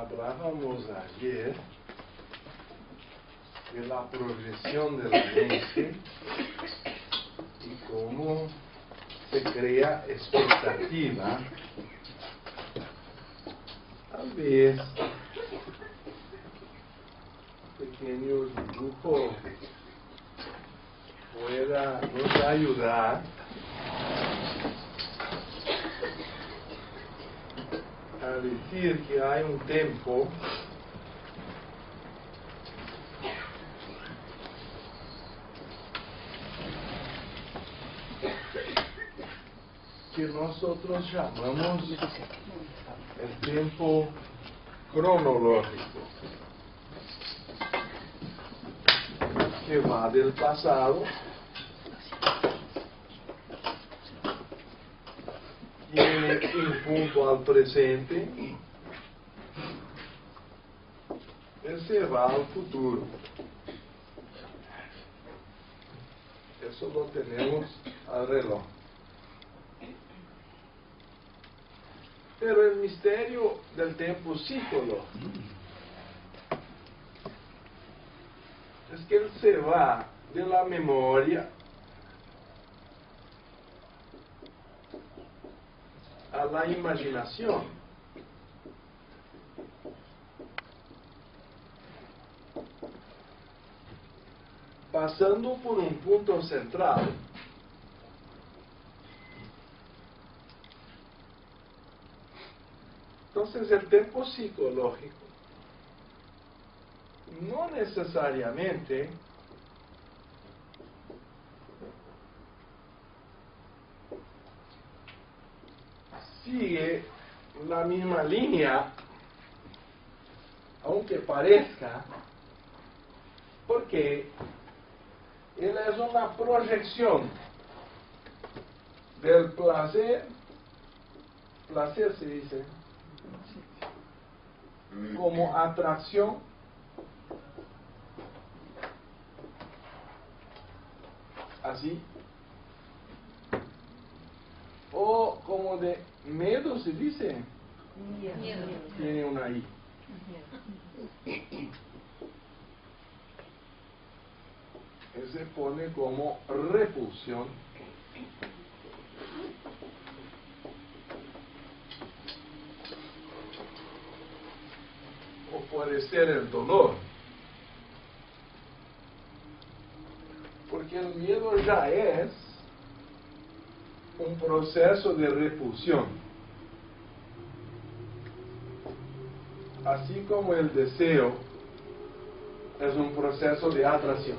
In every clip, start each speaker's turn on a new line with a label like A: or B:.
A: Hablábamos ayer de la progresión de la mente y cómo se crea expectativa. Tal vez pequeño dibujo pueda nos ayudar a decir que hay un tiempo que nosotros llamamos el tiempo cronológico, que va del pasado tiene un punto al presente y se va al futuro. Eso lo tenemos al reloj. Pero el misterio del tiempo psicológico es que él se va de la memoria a la imaginación. Pasando por un punto central entonces el tiempo psicológico no necesariamente sigue la misma línea, aunque parezca, porque él es una proyección del placer se dice, como atracción así, o como de miedo se dice,
B: Miedo.
A: tiene una I. Él se pone como repulsión o puede ser el dolor, porque el miedo ya es un proceso de repulsión, así como el deseo es un proceso de atracción.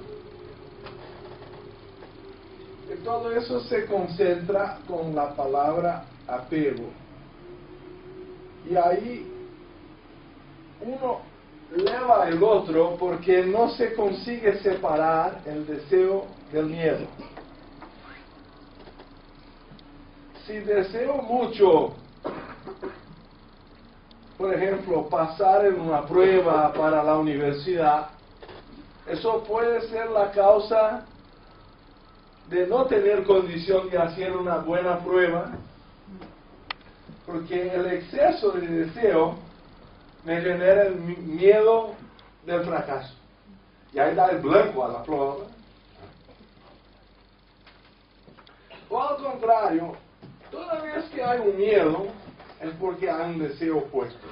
A: Y todo eso se concentra con la palabra apego. Y ahí uno eleva el otro porque no se consigue separar el deseo del miedo. Si deseo mucho, por ejemplo, pasar en una prueba para la universidad, eso puede ser la causa de no tener condición de hacer una buena prueba, porque el exceso de deseo me genera el miedo del fracaso. Y ahí da el blanco a la prueba. O al contrario, toda vez que hay un miedo, es porque hay un deseo opuesto.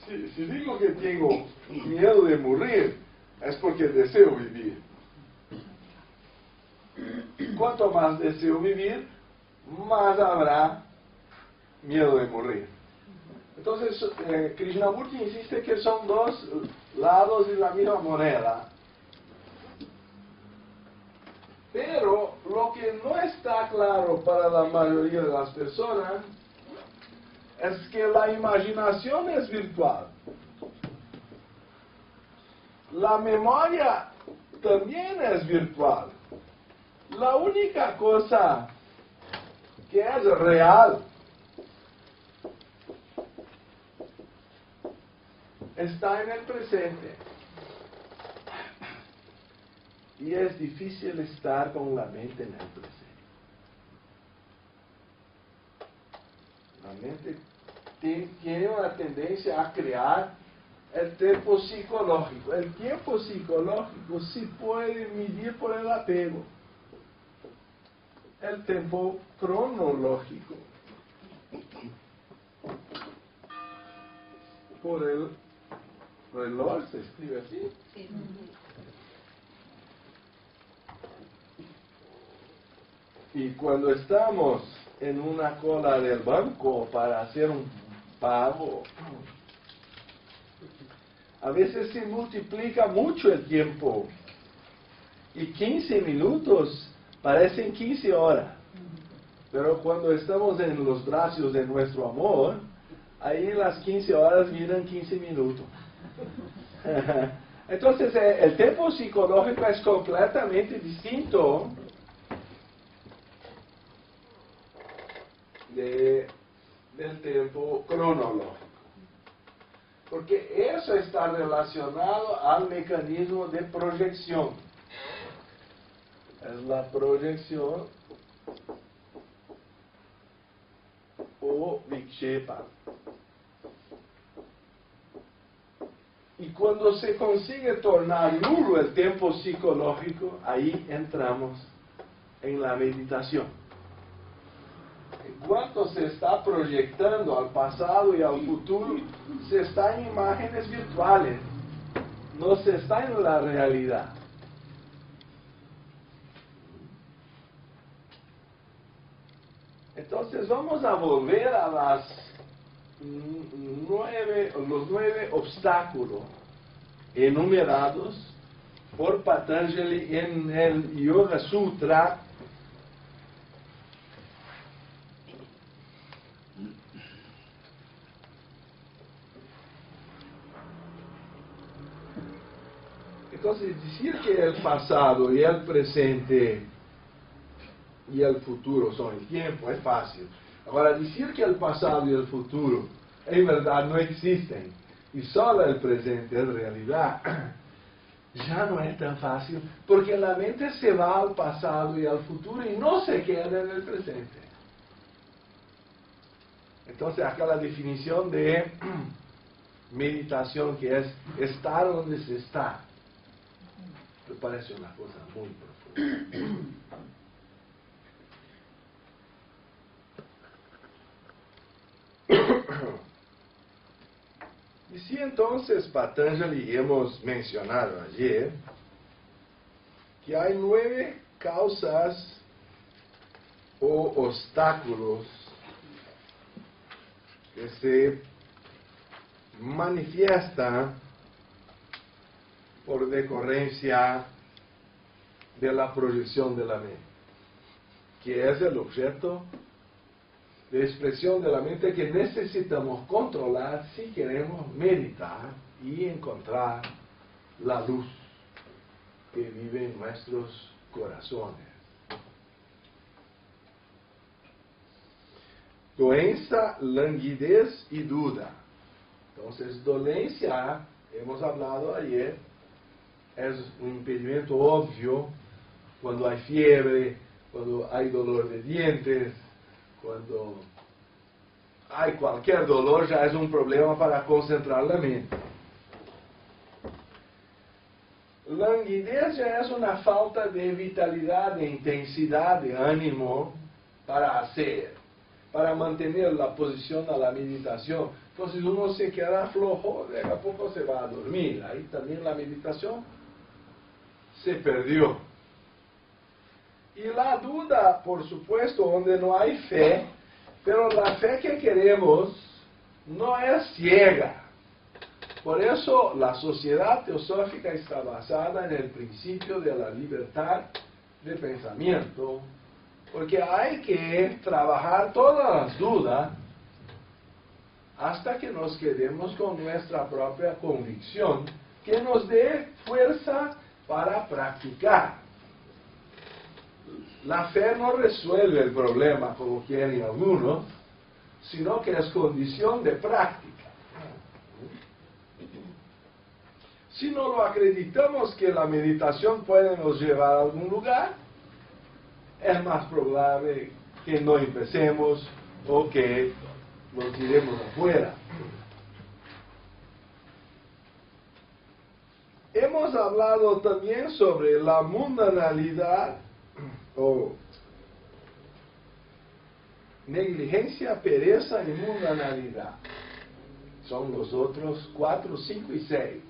A: Si digo que tengo miedo de morir, es porque deseo vivir. Cuanto más deseo vivir, más habrá miedo de morir. Entonces, Krishnamurti insiste que son dos lados de la misma moneda. Pero lo que no está claro para la mayoría de las personas es que la imaginación es virtual. La memoria también es virtual. La única cosa que es real está en el presente. Y es difícil estar con la mente en el presente. La mente tiene una tendencia a crear el tiempo psicológico. El tiempo psicológico se puede medir por el apego. El tiempo cronológico por el reloj, se escribe así.
B: Sí.
A: Y cuando estamos en una cola del banco para hacer un pago, a veces se multiplica mucho el tiempo. Y 15 minutos parecen 15 horas. Pero cuando estamos en los brazos de nuestro amor, ahí las 15 horas vienen 15 minutos. Entonces, el tiempo psicológico es completamente distinto del tiempo cronológico. Porque eso está relacionado al mecanismo de proyección. Es la proyección o vikshepa. Y cuando se consigue tornar nulo el tiempo psicológico, ahí entramos en la meditación. En cuanto se está proyectando al pasado y al futuro, se está en imágenes virtuales, no se está en la realidad. Entonces vamos a volver a los 9 obstáculos enumerados por Patanjali en el Yoga Sutra. Entonces, decir que el pasado y el presente y el futuro son el tiempo es fácil. Ahora, decir que el pasado y el futuro en verdad no existen y solo el presente es realidad, ya no es tan fácil, porque la mente se va al pasado y al futuro y no se queda en el presente. Entonces, acá la definición de meditación, que es estar donde se está, me parece una cosa muy profunda. Y si entonces Patanjali hemos mencionado ayer que hay 9 causas o obstáculos que se manifiestan por decorrencia de la proyección de la mente, que es el objeto de expresión de la mente que necesitamos controlar si queremos meditar y encontrar la luz que vive en nuestros corazones. Doença, languidez y duda. Entonces, dolencia, hemos hablado ayer, es un impedimento obvio cuando hay fiebre, cuando hay dolor de dientes, cuando hay cualquier dolor, ya es un problema para concentrar la mente. Languidez ya es una falta de vitalidad, de intensidad, de ánimo para hacer, para mantener la posición a la meditación. Entonces uno se queda flojo, de a poco se va a dormir. Ahí también la meditación se perdió. Y la duda, por supuesto, donde no hay fe, pero la fe que queremos no es ciega. Por eso la sociedad teosófica está basada en el principio de la libertad de pensamiento, porque hay que trabajar todas las dudas hasta que nos quedemos con nuestra propia convicción, que nos dé fuerza para practicar. La fe no resuelve el problema como quieren algunos, sino que es condición de práctica. Si no lo acreditamos que la meditación puede nos llevar a algún lugar, es más probable que no empecemos o que lo tiremos afuera. Hemos hablado también sobre la mundanalidad o negligencia, pereza y mundanalidad. Son los otros 4, 5 y 6.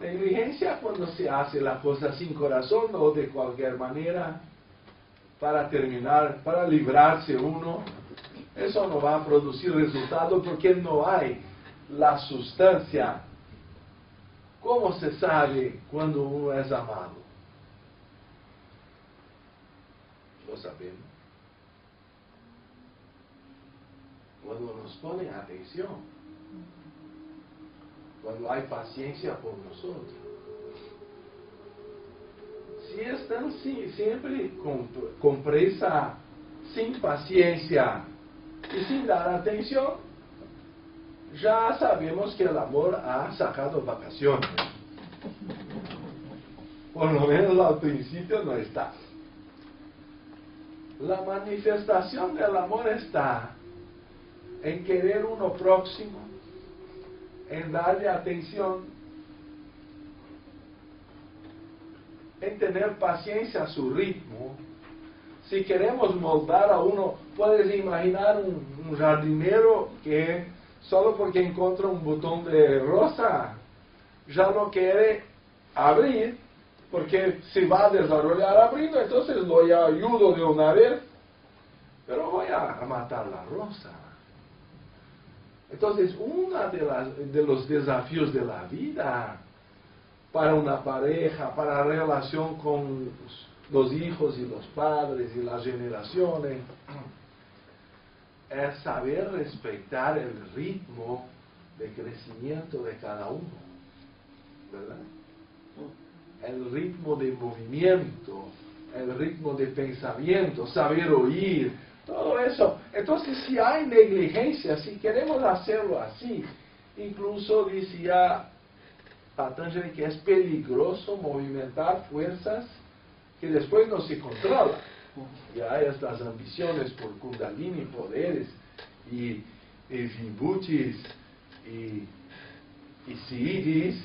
A: Negligencia cuando se hace la cosa sin corazón o de cualquier manera para terminar, para librarse uno. Eso no va a producir resultado porque no hay la sustancia. ¿Cómo se sabe cuando uno es amado? Lo sabemos. Cuando nos pone atención, cuando hay paciencia por nosotros. Si están siempre con presa, sin paciencia y sin dar atención, ya sabemos que el amor ha sacado vacaciones. Por lo menos al principio no está. La manifestación del amor está en querer uno próximo, en darle atención, en tener paciencia a su ritmo. Si queremos moldar a uno, puedes imaginar un jardinero que solo porque encuentra un botón de rosa ya lo quiere abrir, porque se va a desarrollar abriendo, entonces lo ayudo de una vez, pero voy a matar la rosa. Entonces, uno de los desafíos de la vida para una pareja, para la relación con los hijos y los padres y las generaciones, es saber respetar el ritmo de crecimiento de cada uno, ¿verdad? El ritmo de movimiento, el ritmo de pensamiento, saber oír, todo eso. Entonces, si hay negligencia, si queremos hacerlo así, incluso decía Patanjali que es peligroso movimentar fuerzas que después no se controlan. Y hay estas ambiciones por Kundalini, poderes, y vibhutis, y siddhis.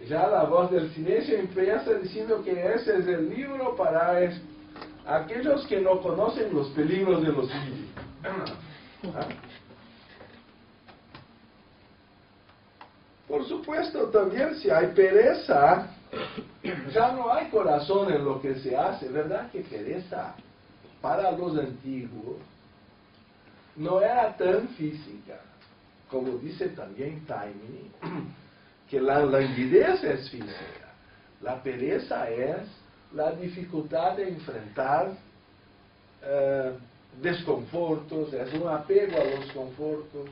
A: Ya la voz del silencio empieza diciendo que ese es el libro para aquellos que no conocen los peligros de los siddhis. Por supuesto, también si hay pereza, ya no hay corazón en lo que se hace, ¿verdad? Que pereza para los antiguos no era tan física, como dice también Taimini, que la languidez es física. La pereza es la dificultad de enfrentar desconfortos, es un apego a los confortos.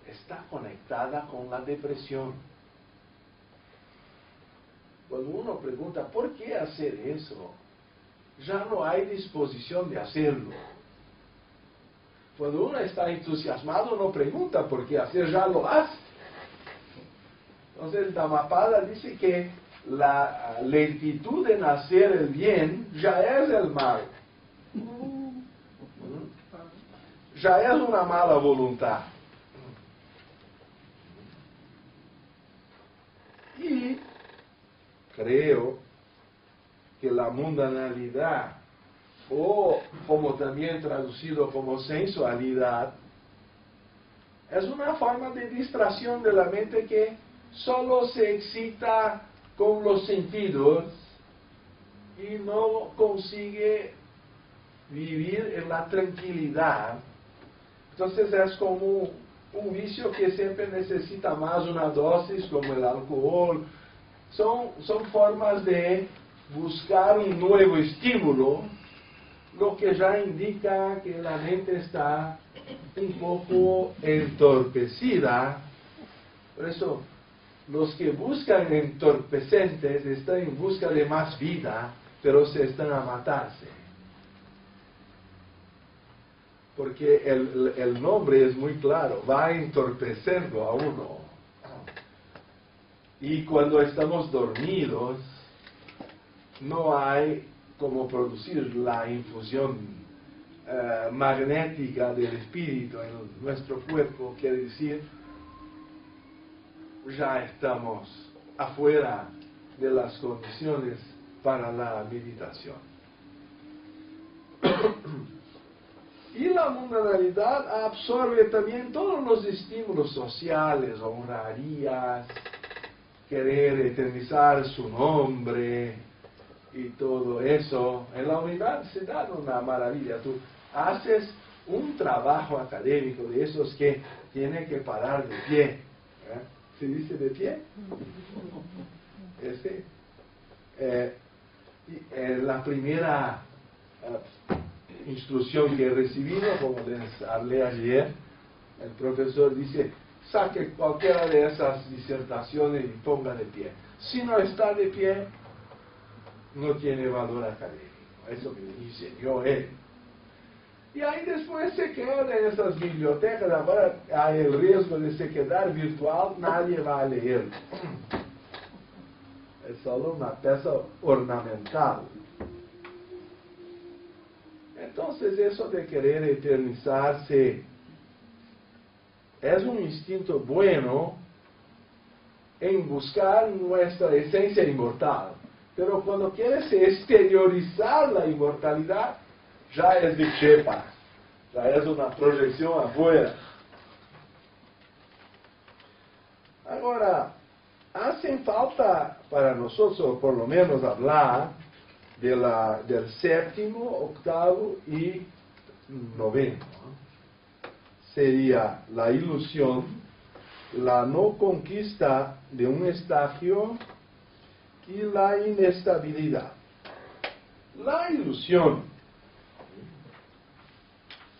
A: Está conectada con la depresión. Cuando uno pregunta, ¿por qué hacer eso? Ya no hay disposición de hacerlo. Cuando uno está entusiasmado, no pregunta por qué hacer, ya lo hace. Entonces, Dhammapada dice que la lentitud en hacer el bien ya es el mal. Ya es una mala voluntad. Y creo que la mundanalidad, o como también traducido como sensualidad, es una forma de distracción de la mente que solo se excita con los sentidos y no consigue vivir en la tranquilidad. Entonces es como un vicio que siempre necesita más una dosis, como el alcohol. Son formas de buscar un nuevo estímulo, lo que ya indica que la mente está un poco entorpecida. Por eso, los que buscan entorpecentes están en busca de más vida, pero se están a matarse. Porque el nombre es muy claro, va entorpeciendo a uno. Y cuando estamos dormidos, no hay como producir la infusión magnética del espíritu en nuestro cuerpo, quiere decir, ya estamos afuera de las condiciones para la meditación. Y la mundanalidad absorbe también todos los estímulos sociales, honrarías, querer eternizar su nombre y todo eso. En la unidad se da una maravilla. Tú haces un trabajo académico de esos que tiene que parar de pie. ¿Se dice de pie? La primera instrucción que he recibido, como les hablé ayer, el profesor dice, saque cualquiera de esas disertaciones y ponga de pie. Si no está de pie, no tiene valor académico. Eso me enseñó él. Y ahí después se queda en esas bibliotecas. Ahora hay el riesgo de se quedar virtual, nadie va a leer. Es solo una pieza ornamental. Entonces eso de querer eternizarse es un instinto bueno en buscar nuestra esencia inmortal. Pero cuando quieres exteriorizar la inmortalidad, ya es de chepa, ya es una proyección afuera. Ahora, hacen falta para nosotros, por lo menos, hablar del séptimo, octavo y noveno. Sería la ilusión, la no conquista de un estagio y la inestabilidad. La ilusión,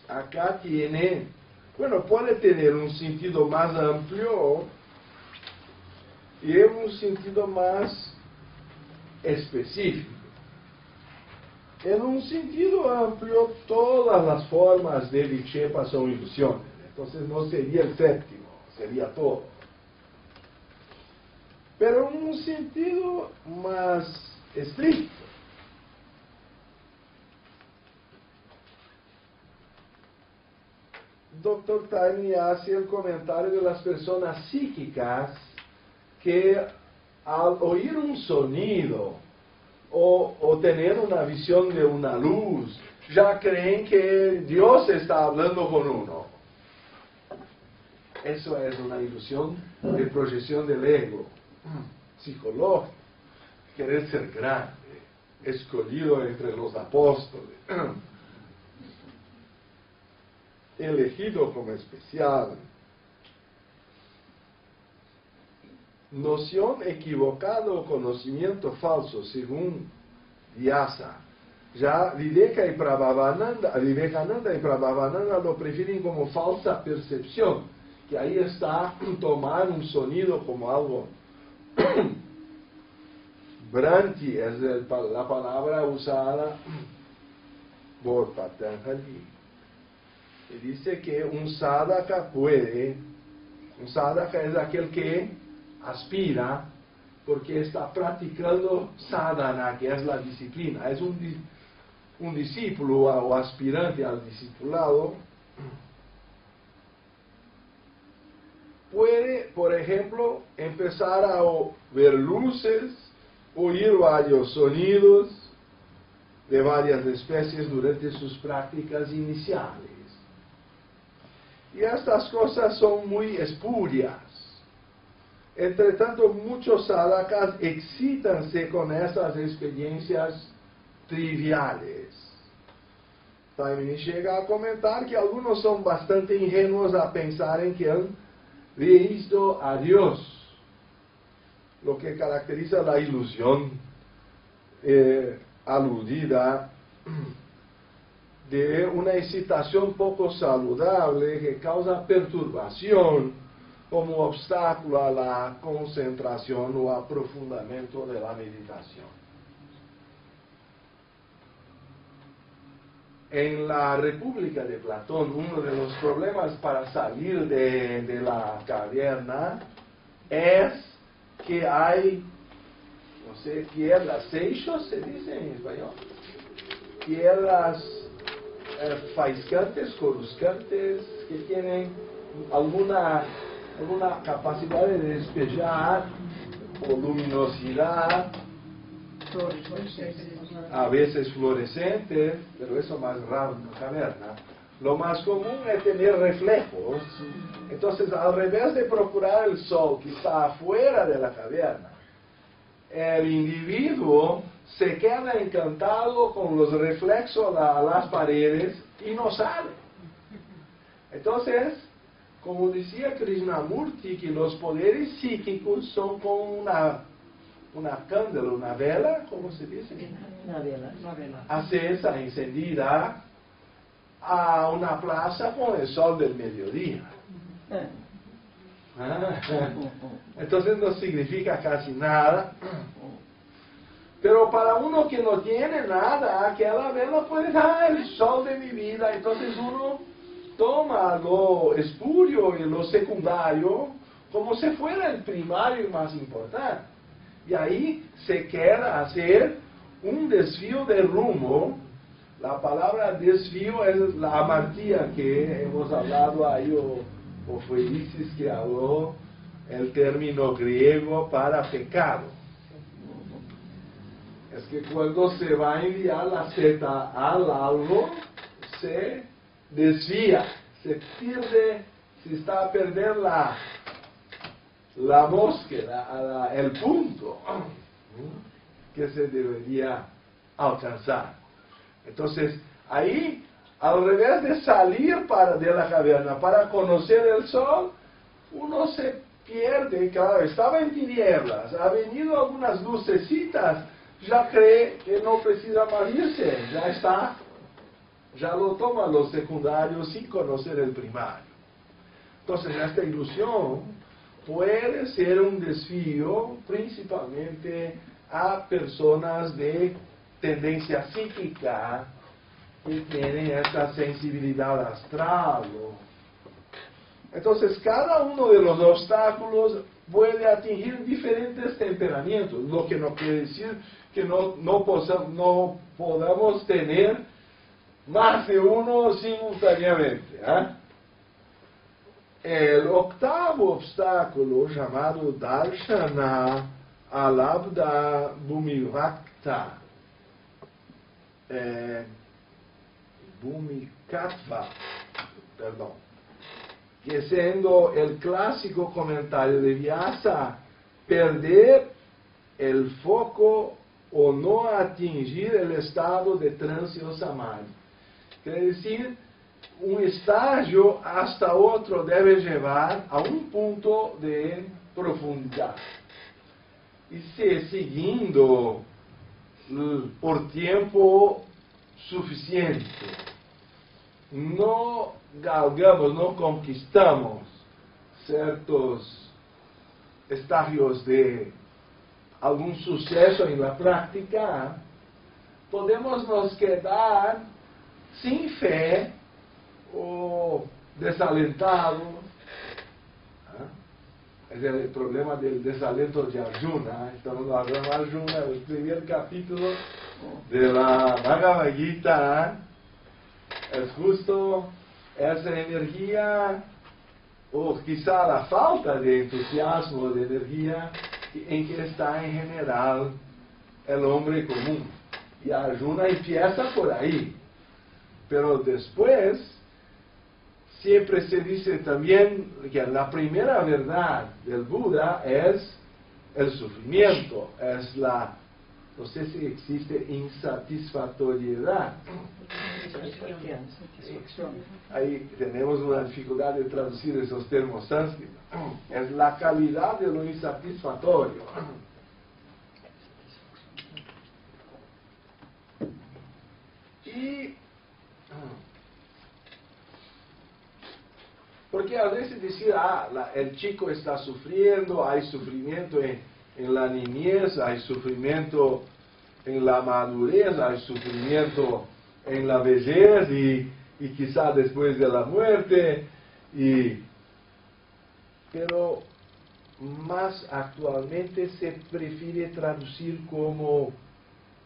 A: acá tiene, bueno, puede tener un sentido más amplio y un sentido más específico. En un sentido amplio, todas las formas de vichepa son ilusiones. Entonces no sería el séptimo, sería todo. Pero en un sentido más estricto, Dr. Tiny hace el comentario de las personas psíquicas que al oír un sonido o tener una visión de una luz, ya creen que Dios está hablando con uno. Eso es una ilusión de proyección del ego psicológico. Querer ser grande, escogido entre los apóstoles, elegido como especial. Noción equivocada o conocimiento falso, según Vyasa. Ya Vivekananda y Prabhavananda lo prefieren como falsa percepción, que ahí está tomar un sonido como algo. Branti es la palabra usada por Patanjali. Y dice que un sadhaka es aquel que aspira porque está practicando sadhana, que es la disciplina. Es un discípulo o aspirante al discipulado. Puede, por ejemplo, empezar a ver luces, oír varios sonidos de varias especies durante sus prácticas iniciales. Y estas cosas son muy espurias. Entre tanto, muchos sadhakas excítanse con esas experiencias triviales. También llega a comentar que algunos son bastante ingenuos a pensar en que han visto a Dios, lo que caracteriza la ilusión aludida de una excitación poco saludable que causa perturbación como obstáculo a la concentración o aprofundamiento de la meditación. En la República de Platón, uno de los problemas para salir de la caverna es que hay, no sé, piedras, seixos se dice en español, piedras faiscantes, coruscantes, que tienen alguna capacidad de despejar o luminosidad, a veces fluorescentes, pero eso es más raro en una caverna. Lo más común es tener reflejos. Entonces, al revés de procurar el sol que está afuera de la caverna, el individuo se queda encantado con los reflejos a las paredes y no sale. Entonces, como decía Krishnamurti, que los poderes psíquicos son como una cándela, una vela, ¿cómo se dice?
B: Una vela.
A: Acesa, encendida, a una plaza con el sol del mediodía. Entonces no significa casi nada. Pero para uno que no tiene nada, aquella vela puede dar el sol de mi vida. Entonces uno toma lo espurio y lo secundario como si fuera el primario y más importante. Y ahí se queda hacer un desvío de rumbo. La palabra desvío es la amartía que hemos hablado ahí, o fue Isis que habló el término griego para pecado. Es que cuando se va a enviar la seta al algo, se desvía, se pierde, se está a perder la búsqueda, el punto que se debería alcanzar. Entonces, ahí, al revés de salir de la caverna para conocer el sol, uno se pierde. Claro, estaba en tinieblas, ha venido algunas lucecitas, ya cree que no precisa más irse, ya está, ya lo toma los secundarios sin conocer el primario. Entonces, esta ilusión puede ser un desvío principalmente a personas de tendencia psíquica que tienen esta sensibilidad astral. Entonces, cada uno de los obstáculos puede atingir diferentes temperamentos, lo que no quiere decir que no podamos tener más de uno simultáneamente. El octavo obstáculo, llamado Darshana Alabdha Bhumivakta, Bhumikattva, perdón, que siendo el clásico comentario de Vyasa, perder el foco o no atingir el estado de trance o samadhi. Quiere decir, un estágio hasta otro debe llevar a un punto de profundidad. Y si siguiendo por tiempo suficiente no galgamos, no conquistamos ciertos estágios de algún suceso en la práctica, podemos nos quedar sin fe o desalentados. Es el problema del desalento de Arjuna. Estamos hablando de Arjuna, el primer capítulo de la Bhagavad Gita. Es justo esa energía, o quizá la falta de entusiasmo, de energía, en que está en general el hombre común. Y Arjuna empieza por ahí. Pero después, siempre se dice también que la primera verdad del Buda es el sufrimiento, es la, no sé si existe insatisfactoriedad. Ahí tenemos una dificultad de traducir esos términos sánscritos. Es la calidad de lo insatisfactorio. Y porque a veces decir, el chico está sufriendo, hay sufrimiento en la niñez, hay sufrimiento en la madurez, hay sufrimiento en la vejez y quizá después de la muerte, pero más actualmente se prefiere traducir como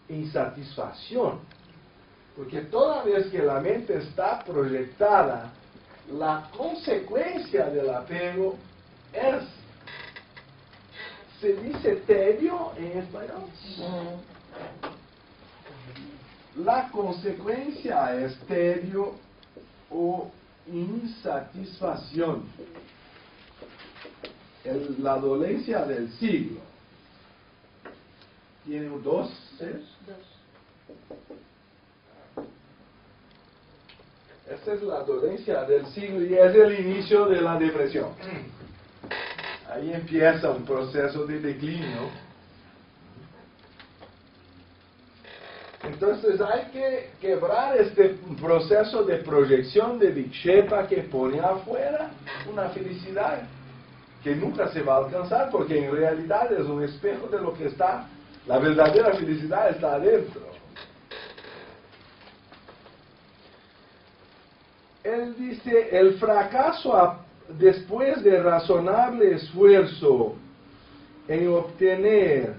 A: insatisfacción. Porque toda vez que la mente está proyectada, la consecuencia del apego es, ¿se dice tedio en español? La consecuencia es tedio o insatisfacción. La dolencia del siglo. ¿Tiene dos? Esta es la dolencia del siglo y es el inicio de la depresión. Ahí empieza un proceso de declinio. Entonces hay que quebrar este proceso de proyección de vikshepa que pone afuera una felicidad que nunca se va a alcanzar, porque en realidad es un espejo de lo que está, la verdadera felicidad está adentro. Él dice, el fracaso después de razonable esfuerzo en obtener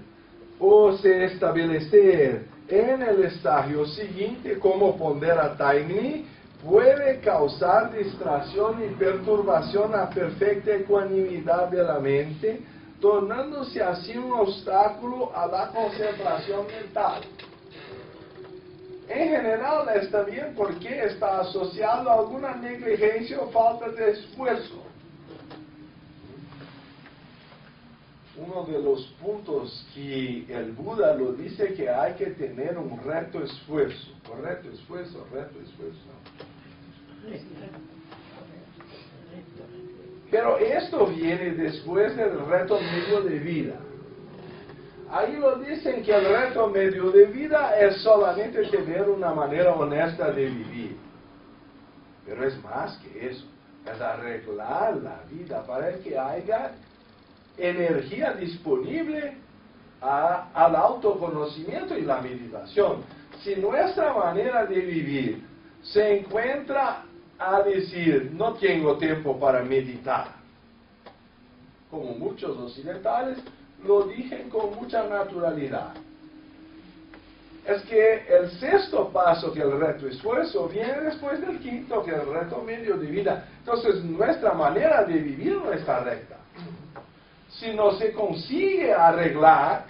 A: o se establecer en el estágio siguiente como pondera Taimni, puede causar distracción y perturbación a perfecta ecuanimidad de la mente, tornándose así un obstáculo a la concentración mental. En general está bien porque está asociado a alguna negligencia o falta de esfuerzo. Uno de los puntos que el Buda lo dice que hay que tener un reto esfuerzo. Correcto esfuerzo, reto esfuerzo. Pero esto viene después del reto medio de vida. Ahí lo dicen que el reto medio de vida es solamente tener una manera honesta de vivir. Pero es más que eso. Es arreglar la vida para que haya energía disponible al autoconocimiento y la meditación. Si nuestra manera de vivir se encuentra a decir, no tengo tiempo para meditar, como muchos occidentales lo dicen con mucha naturalidad, es que el sexto paso, que el reto esfuerzo, viene después del quinto, que es el reto medio de vida. Entonces nuestra manera de vivir no está recta. Si no se consigue arreglar,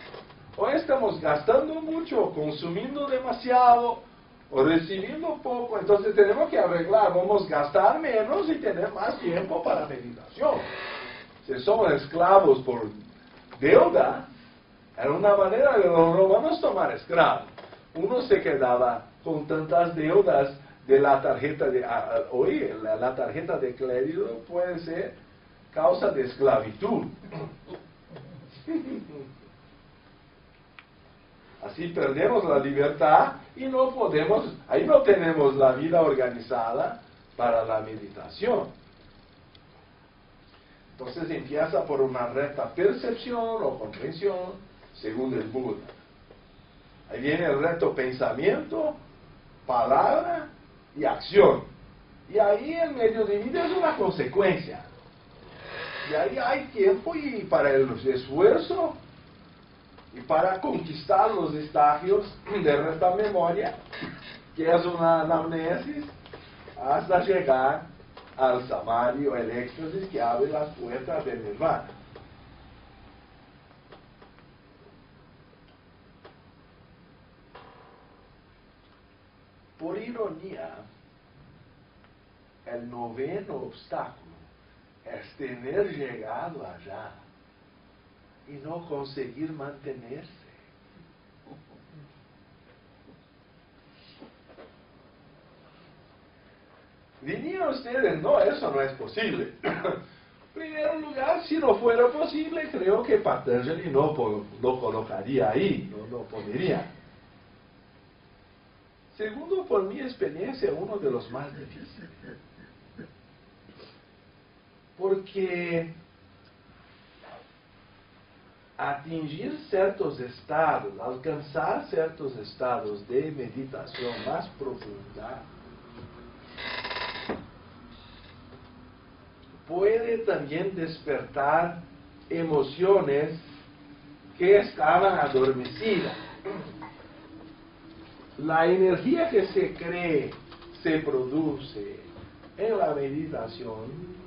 A: o estamos gastando mucho, consumiendo demasiado, o recibiendo poco, entonces tenemos que arreglar, vamos a gastar menos y tener más tiempo para meditación. Si somos esclavos por deuda, era una manera de los romanos tomar esclavos. Uno se quedaba con tantas deudas de la tarjeta de... Oye, la tarjeta de crédito puede ser causa de esclavitud. Así perdemos la libertad y no podemos, ahí no tenemos la vida organizada para la meditación. Entonces empieza por una recta percepción o comprensión según el Buda. Ahí viene el reto pensamiento, palabra y acción. Y ahí el medio de vida es una consecuencia. Y ahí hay tiempo y para el esfuerzo y para conquistar los estagios de recta memoria, que es una anamnesis, hasta llegar al samadhi o el éxtasis que abre las puertas del nirvana. Por ironía, el noveno obstáculo es tener llegado allá y no conseguir mantenerse. Dirían ustedes, no, eso no es posible. En primer lugar, si no fuera posible, creo que Patanjali no colocaría ahí, no pondría. Segundo, por mi experiencia, uno de los más difíciles. Porque atingir ciertos estados, alcanzar ciertos estados de meditación más profunda, puede también despertar emociones que estaban adormecidas. la energía que se produce en la meditación,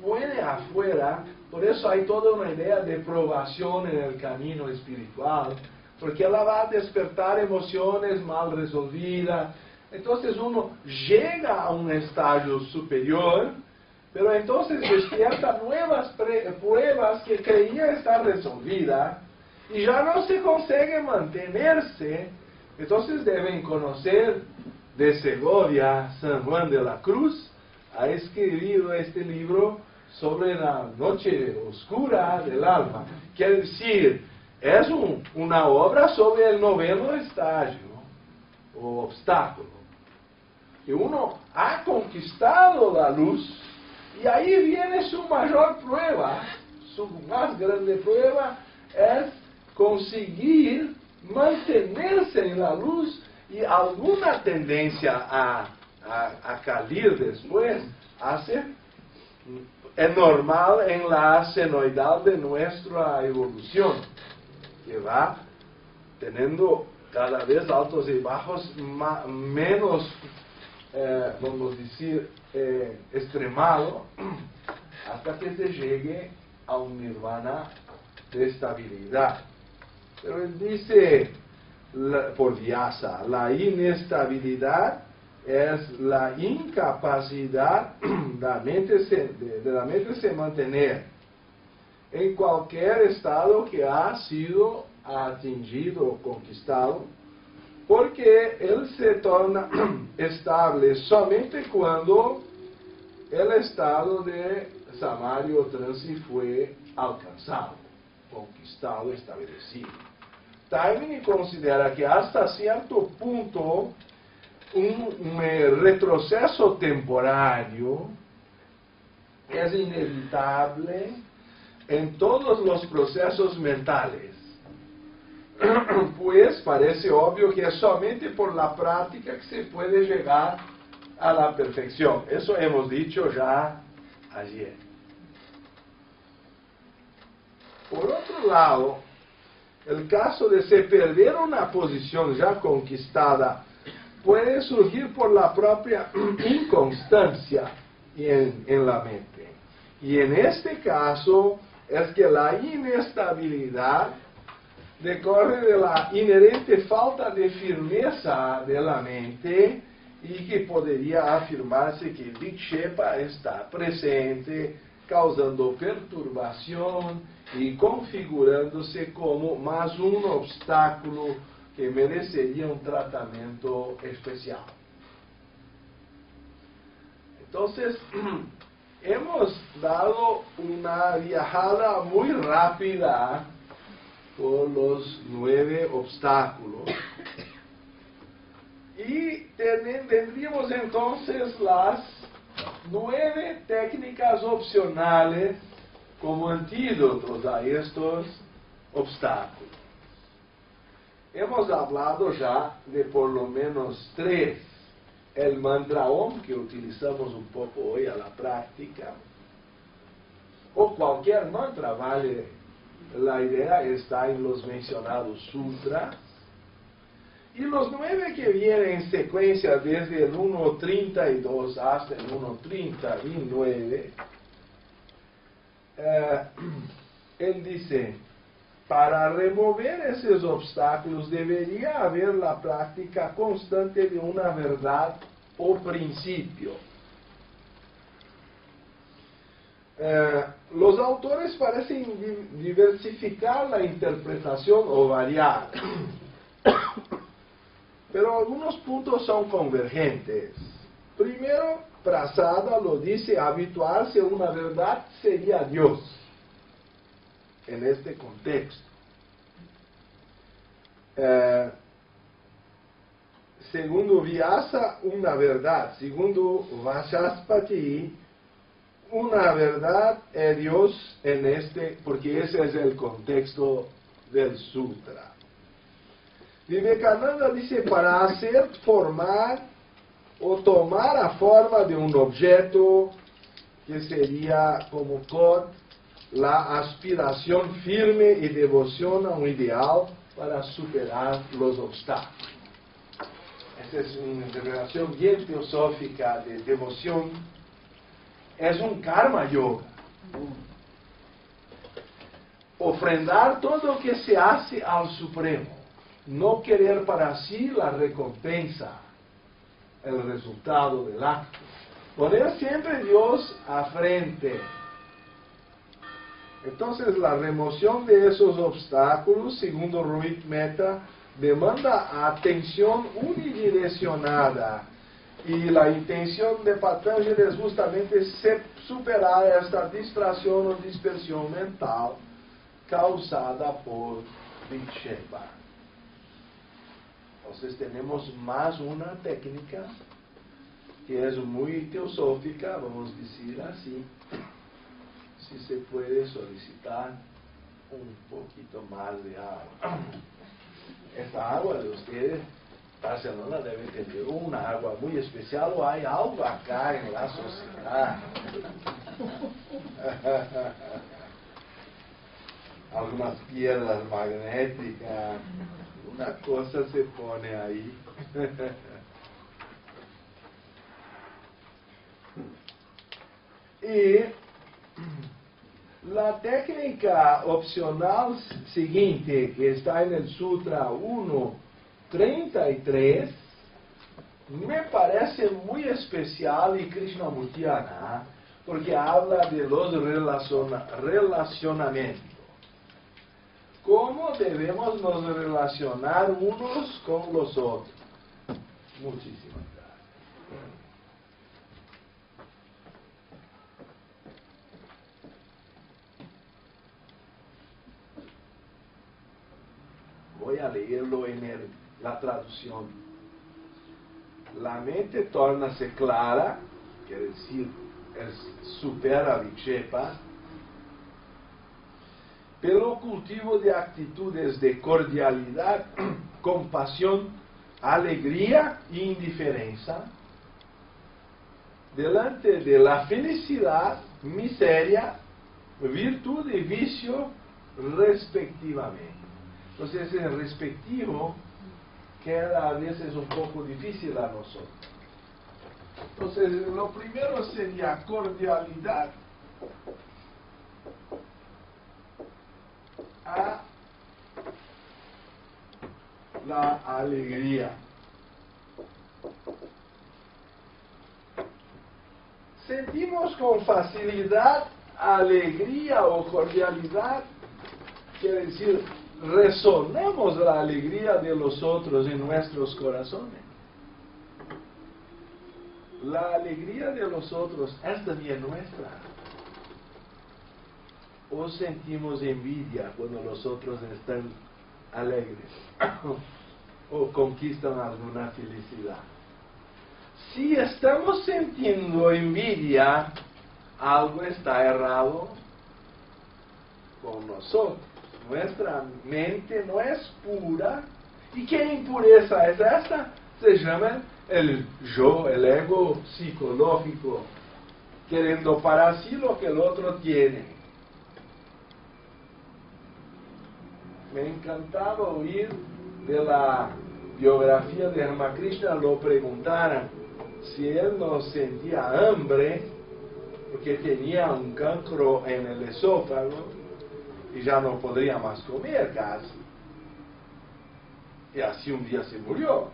A: puede afuera, por eso hay toda una idea de probación en el camino espiritual, porque ella va a despertar emociones mal resolvidas. Entonces uno llega a un estadio superior, pero entonces despierta nuevas pruebas que creía estar resolvidas y ya no se consigue mantenerse. Entonces deben conocer de Segovia, San Juan de la Cruz, ha escrito este libro sobre la noche oscura del alma. Quiere decir, es una obra sobre el noveno estadio, o obstáculo. Que uno ha conquistado la luz, y ahí viene su mayor prueba, su más grande prueba es conseguir mantenerse en la luz, y alguna tendencia a caer después es normal en la senoidal de nuestra evolución, que va teniendo cada vez altos y bajos menos, vamos a decir, extremado, hasta que se llegue a un nirvana de estabilidad. Pero él dice, por Vyasa, la inestabilidad es la incapacidad de la mente se mantener en cualquier estado que ha sido atingido o conquistado, porque él se torna estable solamente cuando el estado de Samadhi o transi fue alcanzado, conquistado, establecido. Taimini considera que hasta cierto punto un retroceso temporario es inevitable en todos los procesos mentales, pues parece obvio que es solamente por la práctica que se puede llegar a la perfección. Eso hemos dicho ya ayer. Por otro lado, el caso de se perder una posición ya conquistada puede surgir por la propia inconstancia en la mente. Y en este caso es que la inestabilidad decorre de la inherente falta de firmeza de la mente, y que podría afirmarse que Vikshepa está presente, causando perturbación y configurándose como más un obstáculo que merecería un tratamiento especial. Entonces, hemos dado una viajada muy rápida por los 9 obstáculos, y tendríamos entonces las 9 técnicas opcionales como antídotos a estos obstáculos. Hemos hablado ya de por lo menos 3. El mantra Om, que utilizamos un poco hoy a la práctica, o cualquier mantra vale. La idea está en los mencionados sutras. Y los 9 que vienen en secuencia desde el 1.32 hasta el 1.39, él dice, para remover esos obstáculos debería haber la práctica constante de una verdad o principio. Los autores parecen diversificar la interpretación o variar, pero algunos puntos son convergentes. Primero, Prasada lo dice, habituarse a una verdad sería Dios, en este contexto. Segundo Vyasa, una verdad. Segundo Vachaspati, una verdad es Dios en este, porque ese es el contexto del sutra. Vivekananda dice, para hacer formar o tomar a forma de un objeto, que sería como Kod, la aspiración firme y devoción a un ideal para superar los obstáculos. esta es una revelación bien filosófica de devoción, es un karma yoga. Ofrendar todo lo que se hace al Supremo, no querer para sí la recompensa, el resultado del acto. Poner siempre Dios a frente. Entonces la remoción de esos obstáculos, segundo Rohit Mehta, demanda atención unidireccionada. Y la intención de Patanjali es justamente superar esta distracción o dispersión mental causada por Vikshepa. Entonces tenemos más una técnica que es muy teosófica, vamos a decir así. Si se puede solicitar un poquito más de agua. Esta agua de ustedes, Barcelona debe tener una agua muy especial, o hay algo acá en la sociedad. Algunas piedras magnéticas, una cosa se pone ahí. Y la técnica opcional siguiente, que está en el Sutra 1.33, me parece muy especial y krishnamurtiana, porque habla de los relacionamientos. ¿Cómo debemos nos relacionar unos con los otros? Muchísimas gracias. Voy a leerlo en la traducción. La mente torna-se clara, quiere decir, supera Vikshepa, pelo cultivo de actitudes de cordialidad, compasión, alegría e indiferencia, delante de la felicidad, miseria, virtud y vicio, respectivamente. Entonces, el respectivo queda a veces un poco difícil a nosotros. Entonces, lo primero sería cordialidad a la alegría. Sentimos con facilidad alegría o cordialidad, quiere decir, resonamos la alegría de los otros en nuestros corazones. La alegría de los otros es también nuestra. O sentimos envidia cuando los otros están alegres o conquistan alguna felicidad. Si estamos sintiendo envidia, algo está errado con nosotros. Nuestra mente no es pura. ¿Y qué impureza es esta? Se llama el yo, el ego psicológico, queriendo para sí lo que el otro tiene. Me encantaba oír de la biografía de Ramakrishna, lo preguntaran si él no sentía hambre porque tenía un cancro en el esófago y ya no podría más comer casi. Y así un día se murió.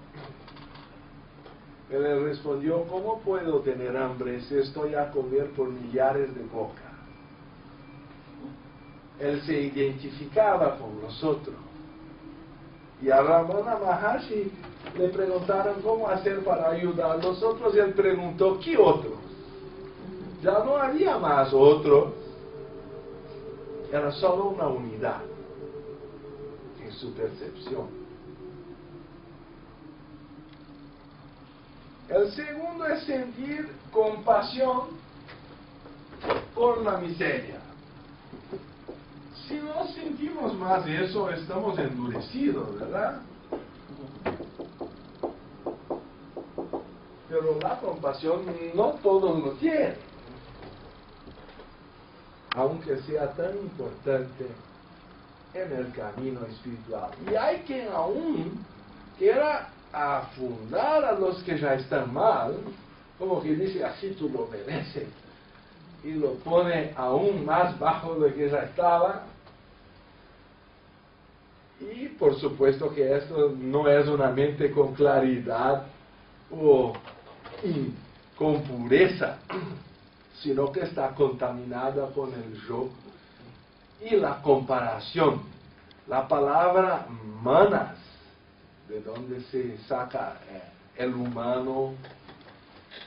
A: Él le respondió: ¿cómo puedo tener hambre si estoy a comer por millares de bocas? Él se identificaba con nosotros. Y a Ramana Maharshi le preguntaron cómo hacer para ayudar a los otros, y él preguntó: ¿qué otros? Ya no había más otros. Era solo una unidad en su percepción. El segundo es sentir compasión por la miseria. Si no sentimos más eso, estamos endurecidos, ¿verdad? Pero la compasión no todos lo tienen, aunque sea tan importante en el camino espiritual. Y hay quien aún quiera a fundar a los que ya están mal, como que dice, así tú lo mereces, y lo pone aún más bajo de que ya estaba. Y por supuesto que esto no es una mente con claridad o con pureza, sino que está contaminada con el yo y la comparación. La palabra manas, de donde se saca el humano,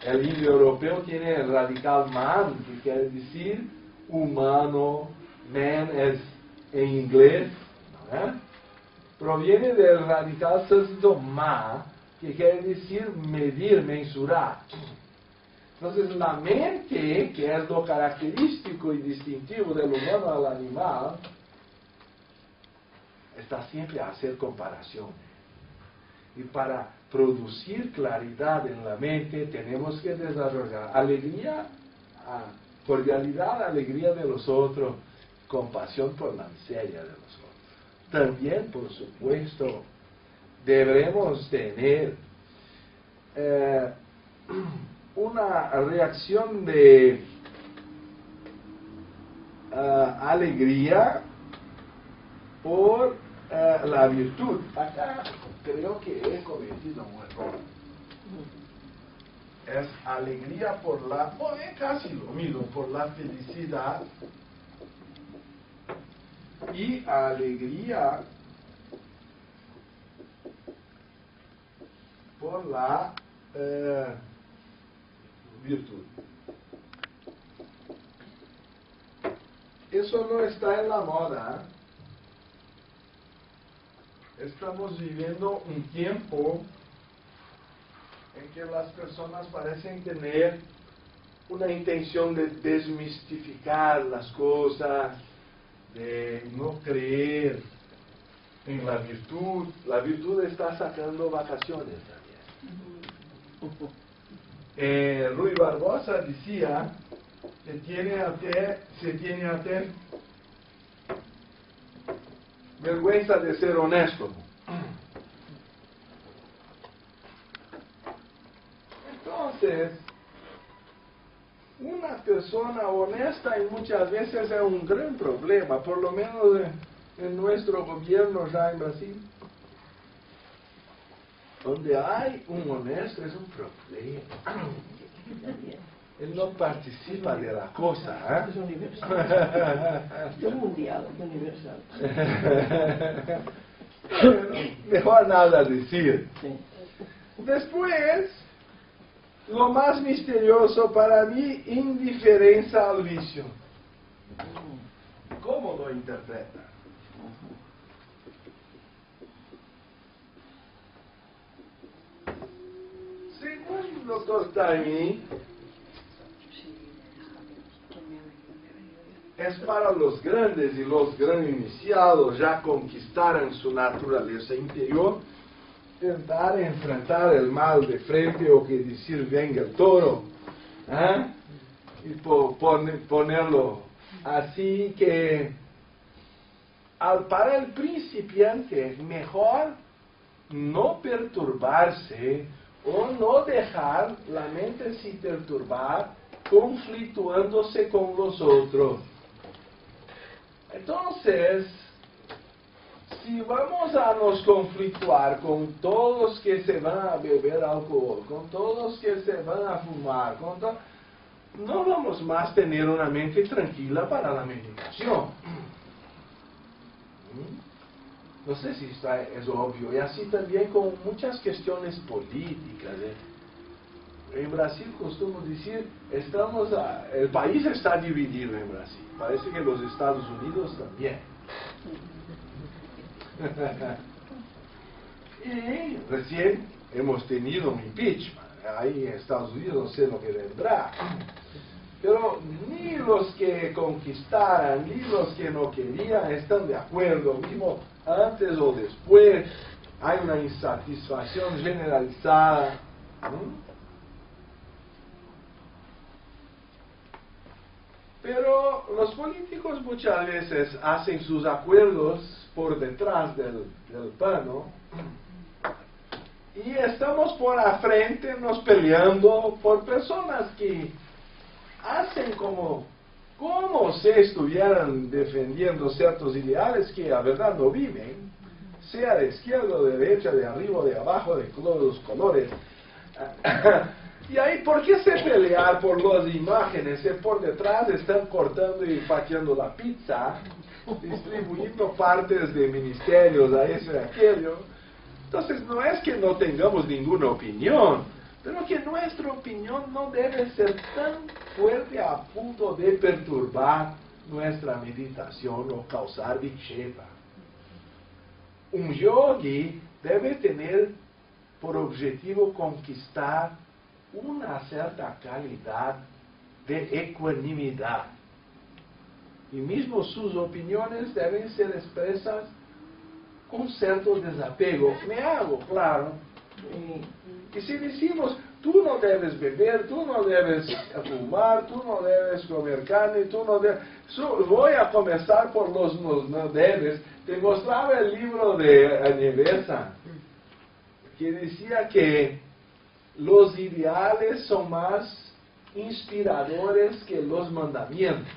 A: el indio europeo tiene el radical man, que quiere decir humano. Man es en inglés, ¿no? Proviene del radical sánscrito ma, que quiere decir medir, mensurar. Entonces la mente, que es lo característico y distintivo del humano al animal, está siempre a hacer comparación. Y para producir claridad en la mente tenemos que desarrollar alegría, cordialidad, alegría de los otros, compasión por la miseria de los otros. También, por supuesto, deberemos tener una reacción de alegría por la virtud. Acá creo que he cometido un error. Es alegría por la, es casi lo mismo, por la felicidad, y alegría por la virtud. Eso no está en la moda. Estamos viviendo un tiempo en que las personas parecen tener una intención de desmistificar las cosas, de no creer en la virtud. La virtud está sacando vacaciones también. Rui Barbosa decía que se tiene até vergüenza de ser honesto. Entonces, una persona honesta y muchas veces es un gran problema, por lo menos en nuestro gobierno ya en Brasil. Donde hay un honesto es un problema. Él no participa de la cosa.
B: Es universal. Es mundial, es universal.
A: Mejor nada decir.
B: Sí.
A: Después, lo más misterioso para mí, indiferencia al vicio. ¿Cómo lo interpreta? Según el doctor Taimi, es para los grandes y los gran iniciados ya conquistaron su naturaleza interior, tentar enfrentar el mal de frente, o que decir venga el toro, y ponerlo así, que para el principiante mejor no perturbarse o no dejar la mente sin perturbar, conflictuándose con los otros. Entonces, si vamos a nos conflictuar con todos que se van a beber alcohol, con todos que se van a fumar, no vamos más tener una mente tranquila para la meditación. No sé si está, es obvio. Y así también con muchas cuestiones políticas. En Brasil costumo decir, el país está dividido en Brasil. Parece que los Estados Unidos también. Y recién hemos tenido un impeachment. Ahí en Estados Unidos no sé lo que vendrá. Pero ni los que conquistaran, ni los que no querían están de acuerdo. Mismo antes o después hay una insatisfacción generalizada. Pero los políticos muchas veces hacen sus acuerdos por detrás del plano, Y estamos por la frente nos peleando por personas que hacen como si estuvieran defendiendo ciertos ideales que a verdad no viven, sea de izquierda o de derecha, de arriba o de abajo, de todos los colores. Y ahí, ¿por qué se pelear por las imágenes? Por detrás están cortando y pateando la pizza, distribuyendo partes de ministerios a eso y aquello. Entonces, no es que no tengamos ninguna opinión, pero que nuestra opinión no debe ser tan fuerte a punto de perturbar nuestra meditación o causar vikshepa. Un yogi debe tener por objetivo conquistar una cierta calidad de ecuanimidad. Y mismo sus opiniones deben ser expresas con cierto desapego. Me hago claro. Y si decimos, tú no debes beber, tú no debes fumar, tú no debes comer carne, tú no debes... voy a comenzar por los no debes. Te mostraba el libro de Anivesa, que decía que los ideales son más inspiradores que los mandamientos.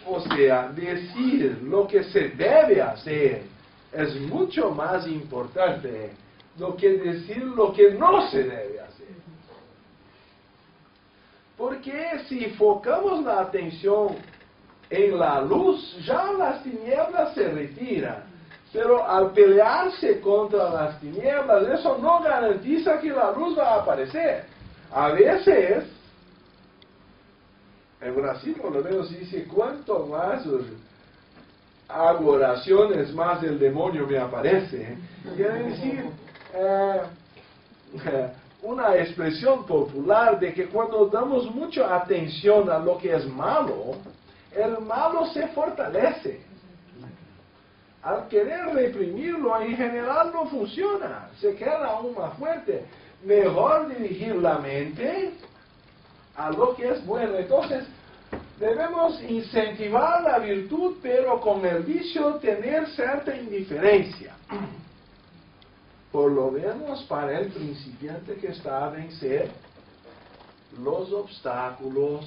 A: O sea, decir lo que se debe hacer es mucho más importante do que decir lo que no se debe hacer. Porque si focamos la atención en la luz, ya las tinieblas se retiran. Pero al pelearse contra las tinieblas, eso no garantiza que la luz va a aparecer. A veces, en Brasil por lo menos dice, cuanto más hago oraciones, más el demonio me aparece. Quiere decir, una expresión popular de que cuando damos mucha atención a lo que es malo, el malo se fortalece. Al querer reprimirlo, en general no funciona, se queda aún más fuerte. Mejor dirigir la mente a lo que es bueno. Entonces, debemos incentivar la virtud, pero con el vicio tener cierta indiferencia. Por lo menos para el principiante que está a vencer los obstáculos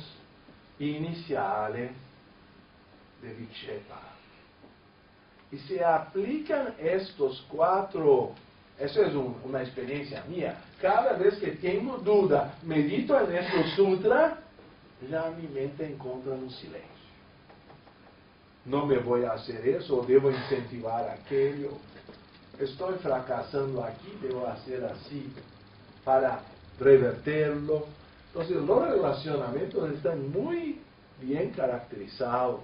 A: iniciales de vikshepa. Y se aplican estos 4, eso es una experiencia mía. Cada vez que tengo duda, medito en estos sutras, ya mi mente encuentra un silencio. No me voy a hacer eso, debo incentivar aquello. Estoy fracasando aquí, debo hacer así para revertirlo. Entonces los relacionamientos están muy bien caracterizados.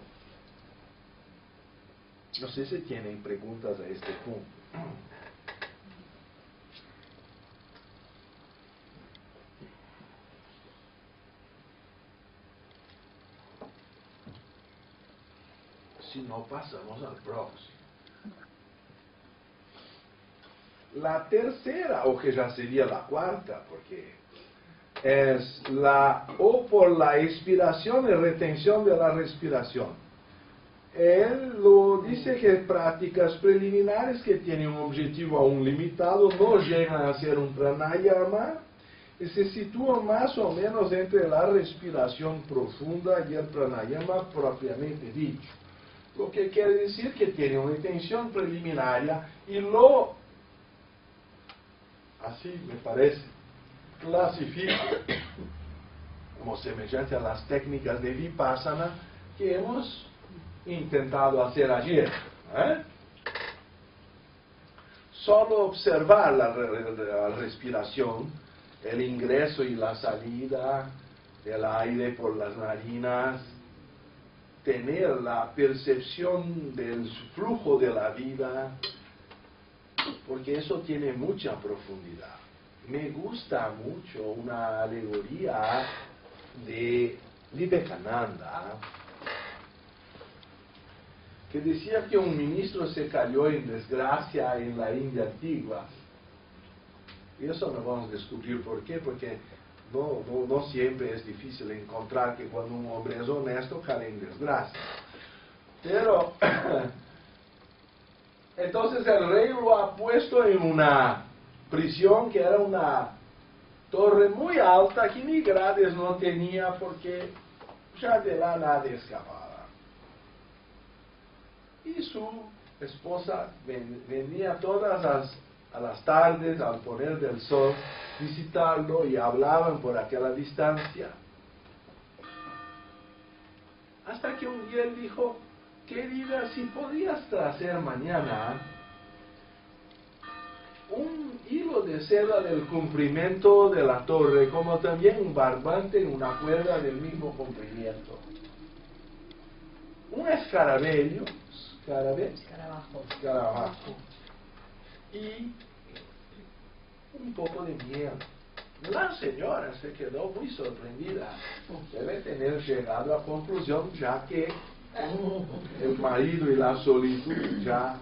A: No sé si tienen preguntas a este punto. Si no, pasamos al próximo. La tercera, o que ya sería la cuarta, porque es o por la expiración y retención de la respiración. Él lo dice que prácticas preliminares que tienen un objetivo aún limitado no llegan a ser un pranayama y se sitúan más o menos entre la respiración profunda y el pranayama propiamente dicho. Lo que quiere decir que tiene una intención preliminaria y así me parece, clasifico como semejante a las técnicas de Vipassana que hemos intentado hacer ayer. Solo observar la respiración, el ingreso y la salida del aire por las narinas, tener la percepción del flujo de la vida, porque eso tiene mucha profundidad. Me gusta mucho una alegoría de Vivekananda, que decía que un ministro se cayó en desgracia en la India antigua. Y eso no vamos a descubrir por qué, porque no siempre es difícil encontrar que cuando un hombre es honesto cae en desgracia. Pero, entonces el rey lo ha puesto en una prisión que era una torre muy alta que ni grades no tenía porque ya de la nadie escapaba. Y su esposa venía todas a las tardes al poner del sol visitarlo y hablaban por aquella distancia. Hasta que un día él dijo: querida, si podías traer mañana un hilo de seda del comprimento de la torre, como también un barbante en una cuerda del mismo comprimento, un escarabajo, y un poco de miel. La señora se quedó muy sorprendida. Debe tener llegado a conclusión ya que el marido y la solitud ya...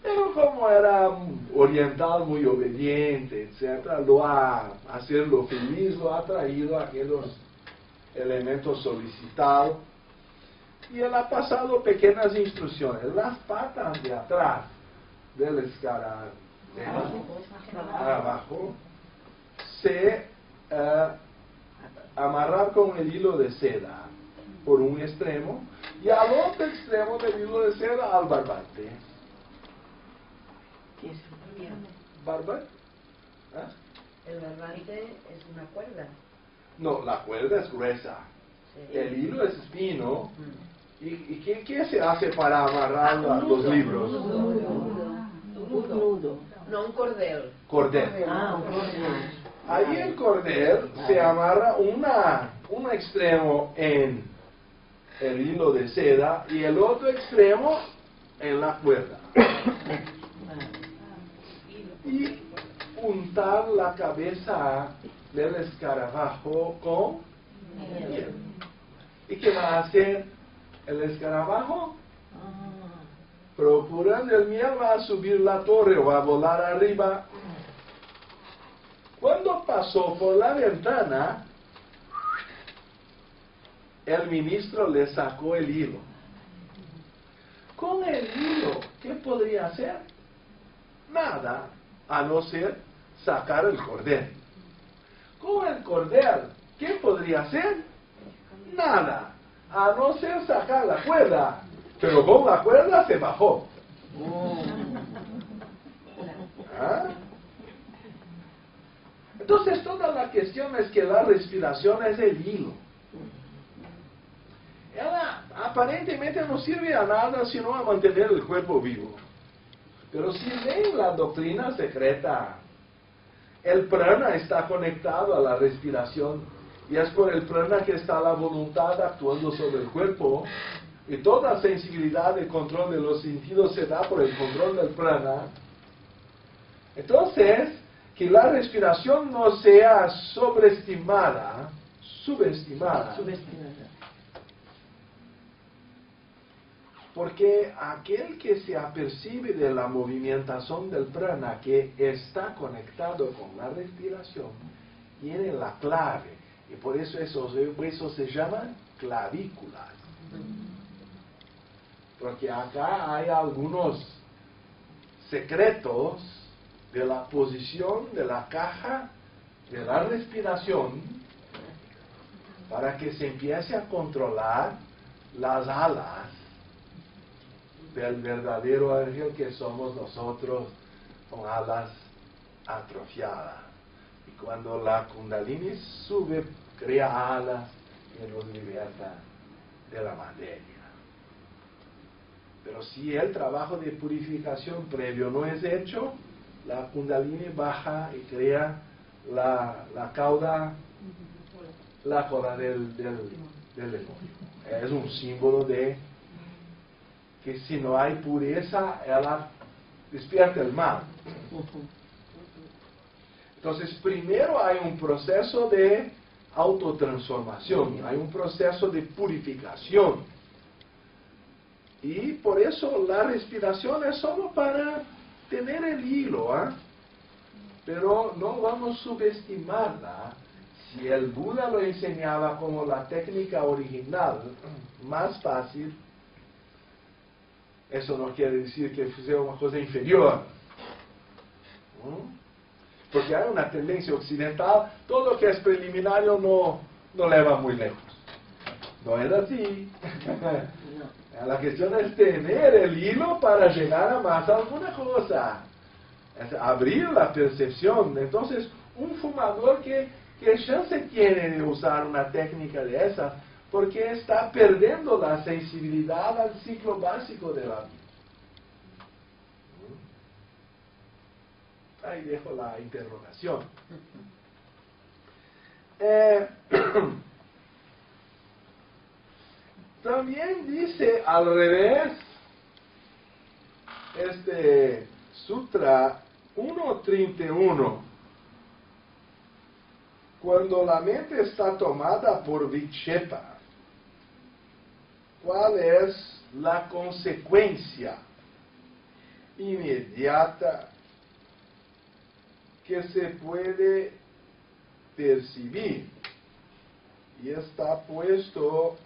A: Pero como era oriental, muy obediente, etc., hacerlo feliz, lo ha traído aquellos elementos solicitados. Y él ha pasado pequeñas instrucciones. Las patas de atrás del escarabajo abajo se amarrar con el hilo de seda por un extremo y al otro extremo del hilo de seda al barbante.
B: ¿Qué es el
A: ¿Barbante? ¿Ah?
C: El barbante es una cuerda.
A: No, la cuerda es gruesa.
C: Sí.
A: El hilo es fino. ¿Y qué se hace para amarrar los libros?
B: Un nudo.
C: No, un cordel.
A: Cordel.
B: Ah, un cordel.
A: Ahí el cordel se amarra un extremo en el hilo de seda y el otro extremo en la cuerda. Y untar la cabeza del escarabajo con miel. ¿Y qué va a hacer el escarabajo? Procurando el miel, va a subir la torre o va a volar arriba. Cuando pasó por la ventana, el ministro le sacó el hilo. Con el hilo, ¿qué podría hacer? Nada, a no ser sacar el cordel. Con el cordel, ¿qué podría hacer? Nada, a no ser sacar la cuerda. Pero con la cuerda se bajó. ¿Ah? Entonces toda la cuestión es que la respiración es el hilo. Ella aparentemente no sirve a nada sino a mantener el cuerpo vivo. Pero si leen la doctrina secreta, el prana está conectado a la respiración y es por el prana que está la voluntad actuando sobre el cuerpo y toda sensibilidad y control de los sentidos se da por el control del prana. Entonces, que la respiración no sea subestimada. Porque aquel que se apercibe de la movimentación del prana que está conectado con la respiración, tiene la clave. Y por eso esos huesos se llaman clavículas. Porque acá hay algunos secretos de la posición de la caja de la respiración para que se empiece a controlar las alas del verdadero ángel que somos nosotros con alas atrofiadas. Y cuando la Kundalini sube, crea alas y nos liberta de la materia. Pero si el trabajo de purificación previo no es hecho, la Kundalini baja y crea la cauda, la cola del demonio. Es un símbolo de que si no hay pureza, ella despierta el mal. Entonces, primero hay un proceso de autotransformación, hay un proceso de purificación. Y por eso la respiración es solo para tener el hilo, ¿eh? Pero no vamos a subestimarla. Si el Buda lo enseñaba como la técnica original, más fácil, eso no quiere decir que sea una cosa inferior. Porque hay una tendencia occidental, todo lo que es preliminario no le va muy lejos. No es así. La cuestión es tener el hilo para llegar a más alguna cosa. Es abrir la percepción. Entonces, un fumador ¿qué chance tiene de usar una técnica de esa? Porque está perdiendo la sensibilidad al ciclo básico de la vida. Ahí dejo la interrogación. También dice al revés, este Sutra 1.31, cuando la mente está tomada por vikshepa, ¿cuál es la consecuencia inmediata que se puede percibir? Y está puesto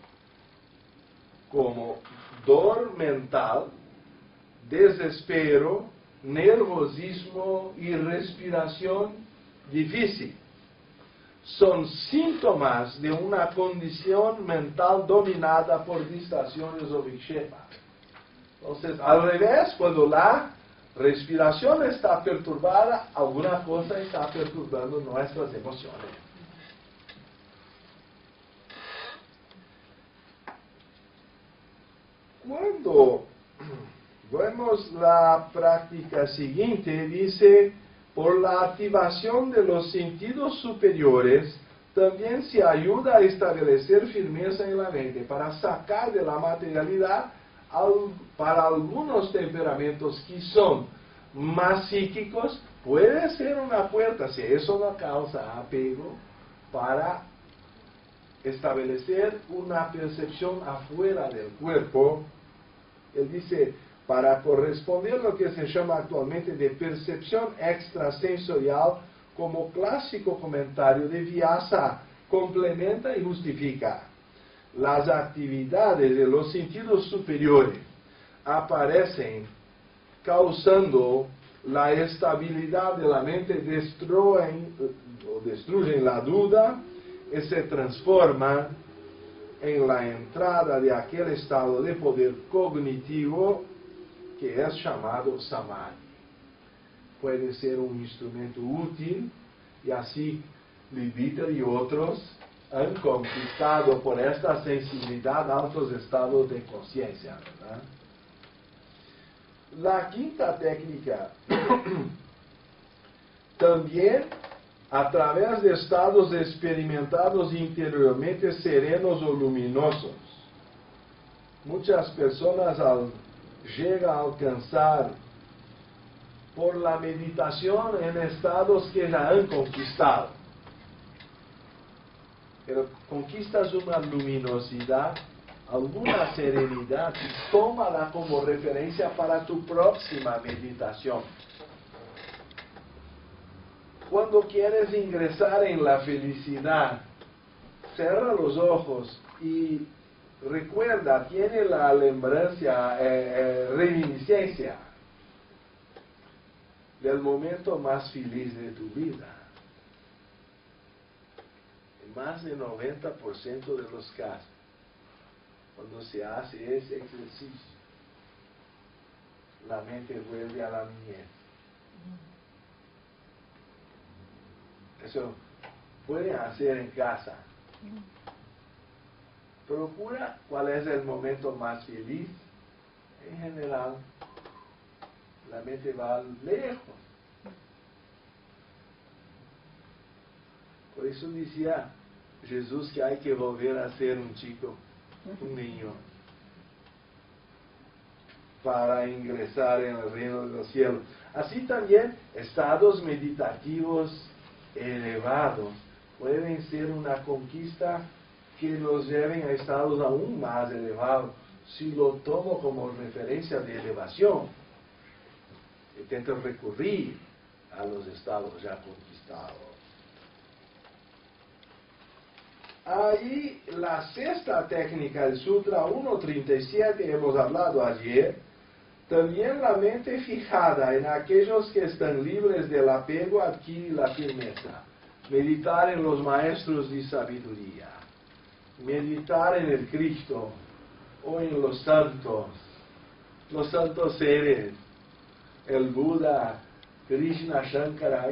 A: como dolor mental, desespero, nerviosismo y respiración difícil. Son síntomas de una condición mental dominada por distracciones o vikshepa. Entonces, al revés, cuando la respiración está perturbada, alguna cosa está perturbando nuestras emociones. Cuando vemos la práctica siguiente, dice, por la activación de los sentidos superiores, también se ayuda a establecer firmeza en la mente, para sacar de la materialidad para algunos temperamentos que son más psíquicos, puede ser una puerta, si eso no causa apego, para establecer una percepción afuera del cuerpo. Él dice, para corresponder a lo que se llama actualmente de percepción extrasensorial, como clásico comentario de Vyasa, complementa y justifica. Las actividades de los sentidos superiores aparecen causando la estabilidad de la mente, destruyen la duda y se transforman en la entrada de aquel estado de poder cognitivo que es llamado samadhi. Puede ser un instrumento útil, y así Levita y otros han conquistado por esta sensibilidad altos estados de conciencia, ¿verdad? La quinta técnica, también a través de estados experimentados interiormente serenos o luminosos. Muchas personas llegan a alcanzar por la meditación en estados que ya han conquistado. Pero conquistas una luminosidad, alguna serenidad, y tómala como referencia para tu próxima meditación. Cuando quieres ingresar en la felicidad, cierra los ojos y recuerda, tiene la lembranza, reminiscencia del momento más feliz de tu vida. En más del 90% de los casos, cuando se hace ese ejercicio, la mente vuelve a la niñez. Eso pueden hacer en casa. Procura cuál es el momento más feliz. En general, la mente va lejos. Por eso decía Jesús que hay que volver a ser un chico, un niño, para ingresar en el reino de los cielos. Así también, estados meditativos elevados pueden ser una conquista que nos lleven a estados aún más elevados, si lo tomo como referencia de elevación. Intento recurrir a los estados ya conquistados. Ahí la sexta técnica del Sutra 1.37, hemos hablado ayer, También la mente fijada en aquellos que están libres del apego adquiere la firmeza. Meditar en los maestros de sabiduría. Meditar en el Cristo o en los santos seres, el Buda, Krishna, Shankara,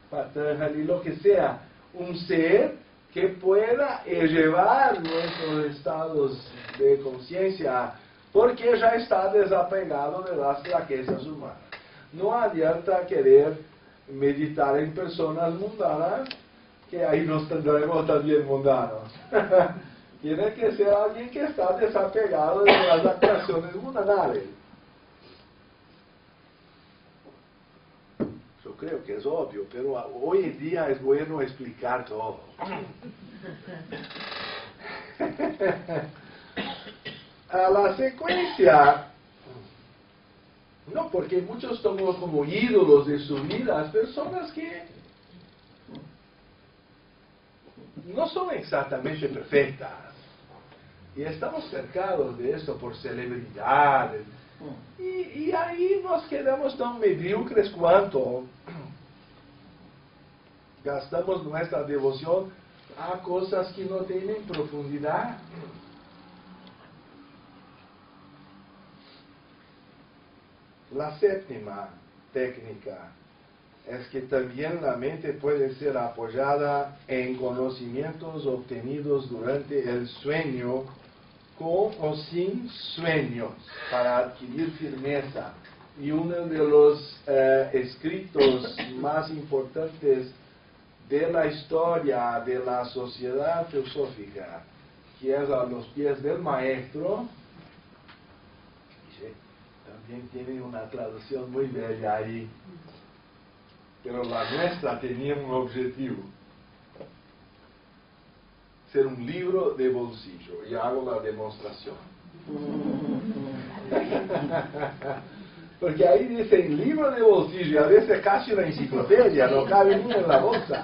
A: Patanjali, lo que sea, un ser que pueda elevar nuestros estados de conciencia, porque ya está desapegado de las flaquezas humanas. No adianta querer meditar en personas mundanas, que ahí nos tendremos también mundanos. Tiene que ser alguien que está desapegado de las actuaciones mundanales. Yo creo que es obvio, pero hoy en día es bueno explicar todo. A la secuencia, no, porque muchos toman como ídolos de su vida personas que no son exactamente perfectas. Y estamos cercados de eso por celebridades. Y ahí nos quedamos tan mediocres cuanto gastamos nuestra devoción a cosas que no tienen profundidad. La séptima técnica es que también la mente puede ser apoyada en conocimientos obtenidos durante el sueño, con o sin sueños, para adquirir firmeza. Y uno de los escritos más importantes de la historia de la sociedad teosófica, que es A los pies del maestro, también tiene una traducción muy bella ahí, pero la nuestra tenía un objetivo: ser un libro de bolsillo, y hago la demostración. Porque ahí dicen libro de bolsillo, y a veces casi una enciclopedia, no cabe ni en la bolsa.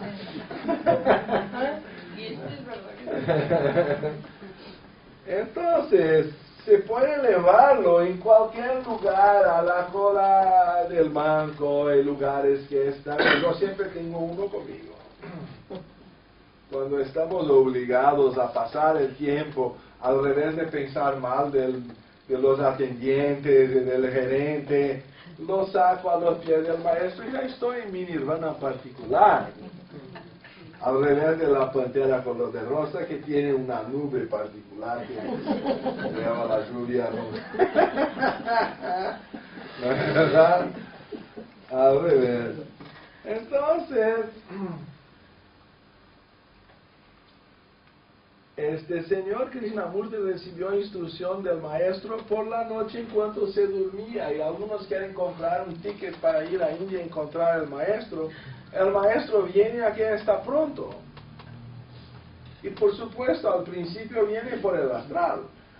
A: Entonces, se puede llevarlo en cualquier lugar, a la cola del banco, en lugares que están. Yo siempre tengo uno conmigo. Cuando estamos obligados a pasar el tiempo, al revés de pensar mal de los atendientes, del gerente, lo saco a los pies del maestro y ya estoy en mi nirvana particular. Al revés de la pantera color de rosa, que tiene una nube particular que se llama la lluvia nube. ¿No es verdad? Al revés. Entonces, este señor Krishnamurti recibió instrucción del maestro por la noche en cuanto se dormía, y algunos quieren comprar un ticket para ir a India y encontrar al maestro. El maestro viene a que está pronto. Y por supuesto, al principio viene por el astral.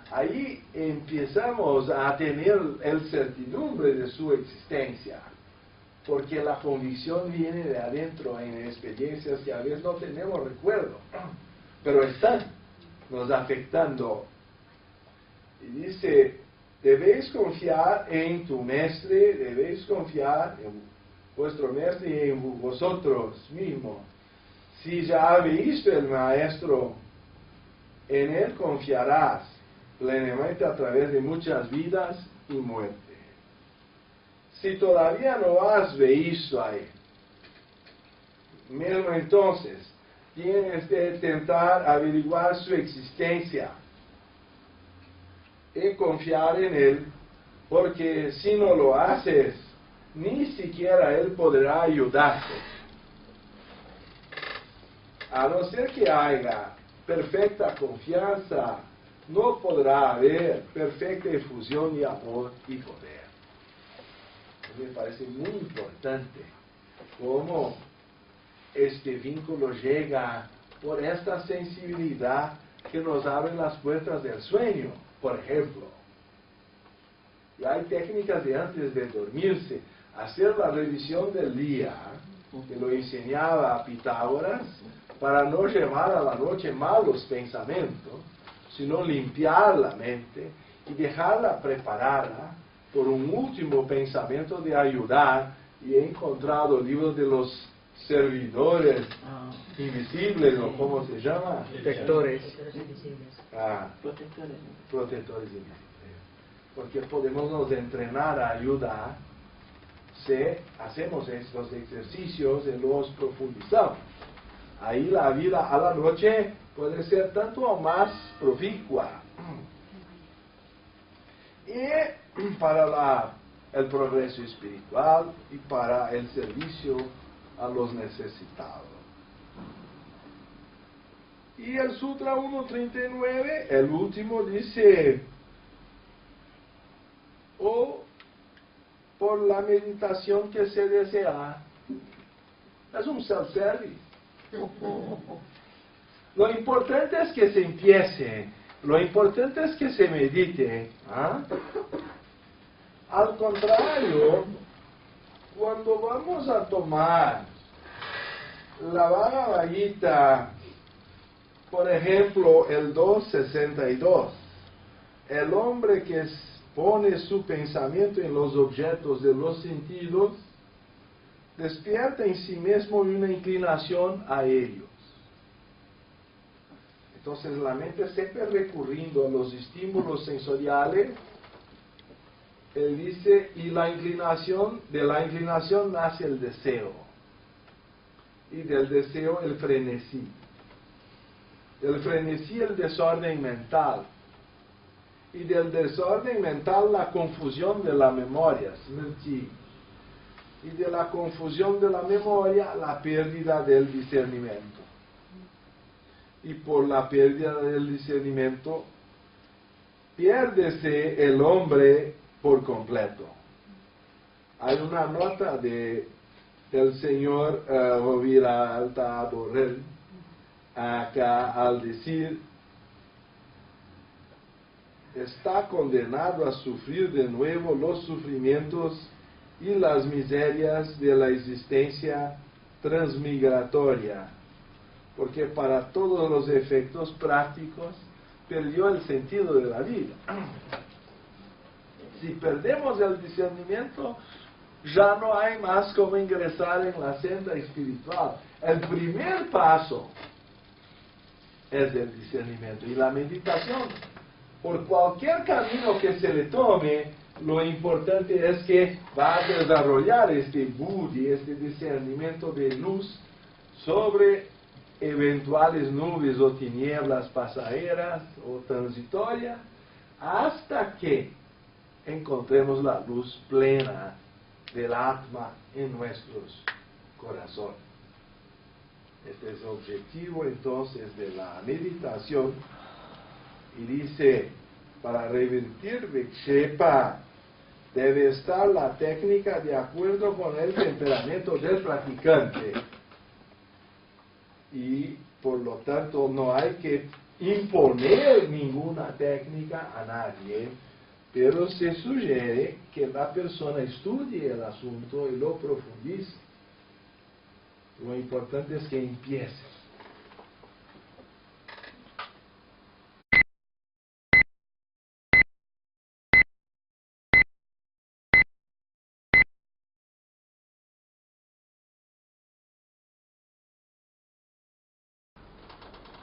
A: Ahí empezamos a tener el certidumbre de su existencia, porque la convicción viene de adentro en experiencias que a veces no tenemos recuerdo, pero están nos afectando. Y dice: debéis confiar en tu maestre, debéis confiar en vuestro maestro y en vosotros mismos. Si ya habéis visto el maestro, en él confiarás plenamente a través de muchas vidas y muerte. Si todavía no has visto a él, mismo entonces tienes que intentar averiguar su existencia y confiar en él, porque si no lo haces, ni siquiera él podrá ayudarte. A no ser que haya perfecta confianza, no podrá haber perfecta efusión de amor y poder. Me parece muy importante cómo este vínculo llega por esta sensibilidad que nos abre las puertas del sueño, por ejemplo. Y hay técnicas de antes de dormirse, hacer la revisión del día, que lo enseñaba a Pitágoras, para no llevar a la noche malos pensamientos, sino limpiar la mente y dejarla preparada por un último pensamiento de ayudar y he encontrado el libro de los servidores invisibles, o ¿cómo se llama?
D: Detectores.
A: Protectores invisibles. Porque podemos nos entrenar a ayudar si hacemos estos ejercicios y los profundizamos. Ahí la vida a la noche puede ser tanto o más proficua. Y para el progreso espiritual y para el servicio a los necesitados. Y el Sutra 1.39, el último, dice, o por la meditación que se desea. Es un self-service. Lo importante es que se empiece, lo importante es que se medite. ¿Ah? Al contrario, cuando vamos a tomar la Bhagavad Gita, por ejemplo, el 2.62, el hombre que pone su pensamiento en los objetos de los sentidos, despierta en sí mismo una inclinación a ellos. Entonces la mente siempre recurriendo a los estímulos sensoriales, él dice, y de la inclinación nace el deseo, y del deseo el frenesí. Del frenesí el desorden mental, y del desorden mental la confusión de la memoria, smriti, y de la confusión de la memoria la pérdida del discernimiento. Y por la pérdida del discernimiento, piérdese el hombre por completo. Hay una nota del señor Rovira Alta Borrell acá al decir, está condenado a sufrir de nuevo los sufrimientos y las miserias de la existencia transmigratoria, porque para todos los efectos prácticos perdió el sentido de la vida. Si perdemos el discernimiento, ya no hay más como ingresar en la senda espiritual. El primer paso es el discernimiento y la meditación. Por cualquier camino que se le tome, lo importante es que va a desarrollar este buddhi, este discernimiento de luz sobre eventuales nubes o tinieblas pasajeras o transitorias, hasta que encontremos la luz plena del Atma en nuestros corazones. Este es el objetivo entonces de la meditación. Y dice, para revertir Vikshepa, debe estar la técnica de acuerdo con el temperamento del practicante. Y por lo tanto no hay que imponer ninguna técnica a nadie, pero se sugiere que la persona estudie el asunto y lo profundice. Lo importante es que empiece.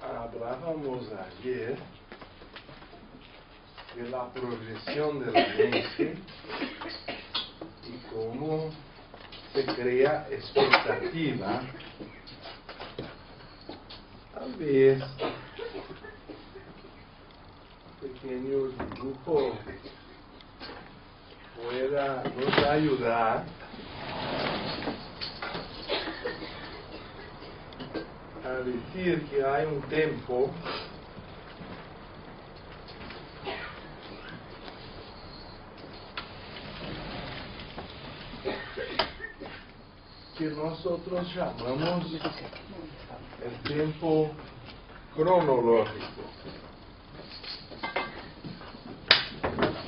A: Hablábamos ayer de la progresión de la mente y cómo se crea expectativa. Tal vez un pequeño dibujo pueda nos ayudar a decir que hay un tiempo que nosotros llamamos el tiempo cronológico,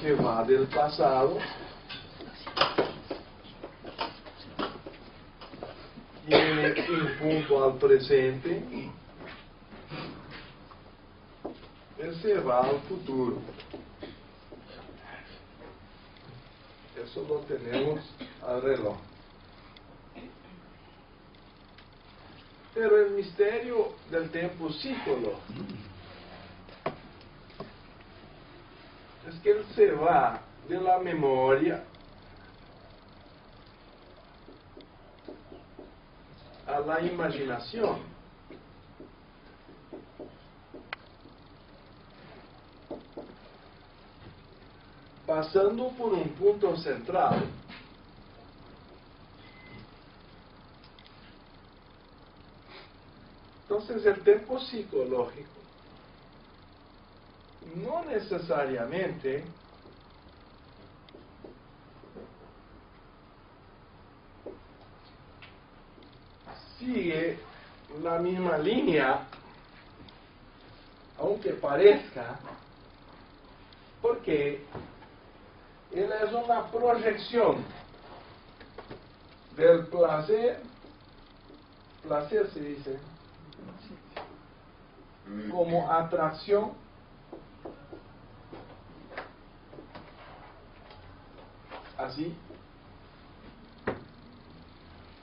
A: que va del pasado tiene un punto al presente y se va al futuro. eso lo tenemos al reloj. Pero el misterio del tiempo psicológico es que él se va de la memoria a la imaginación. Pasando por un punto central. Entonces el tiempo psicológico no necesariamente sigue la misma línea, aunque parezca, porque él es una proyección del placer se dice, como atracción así,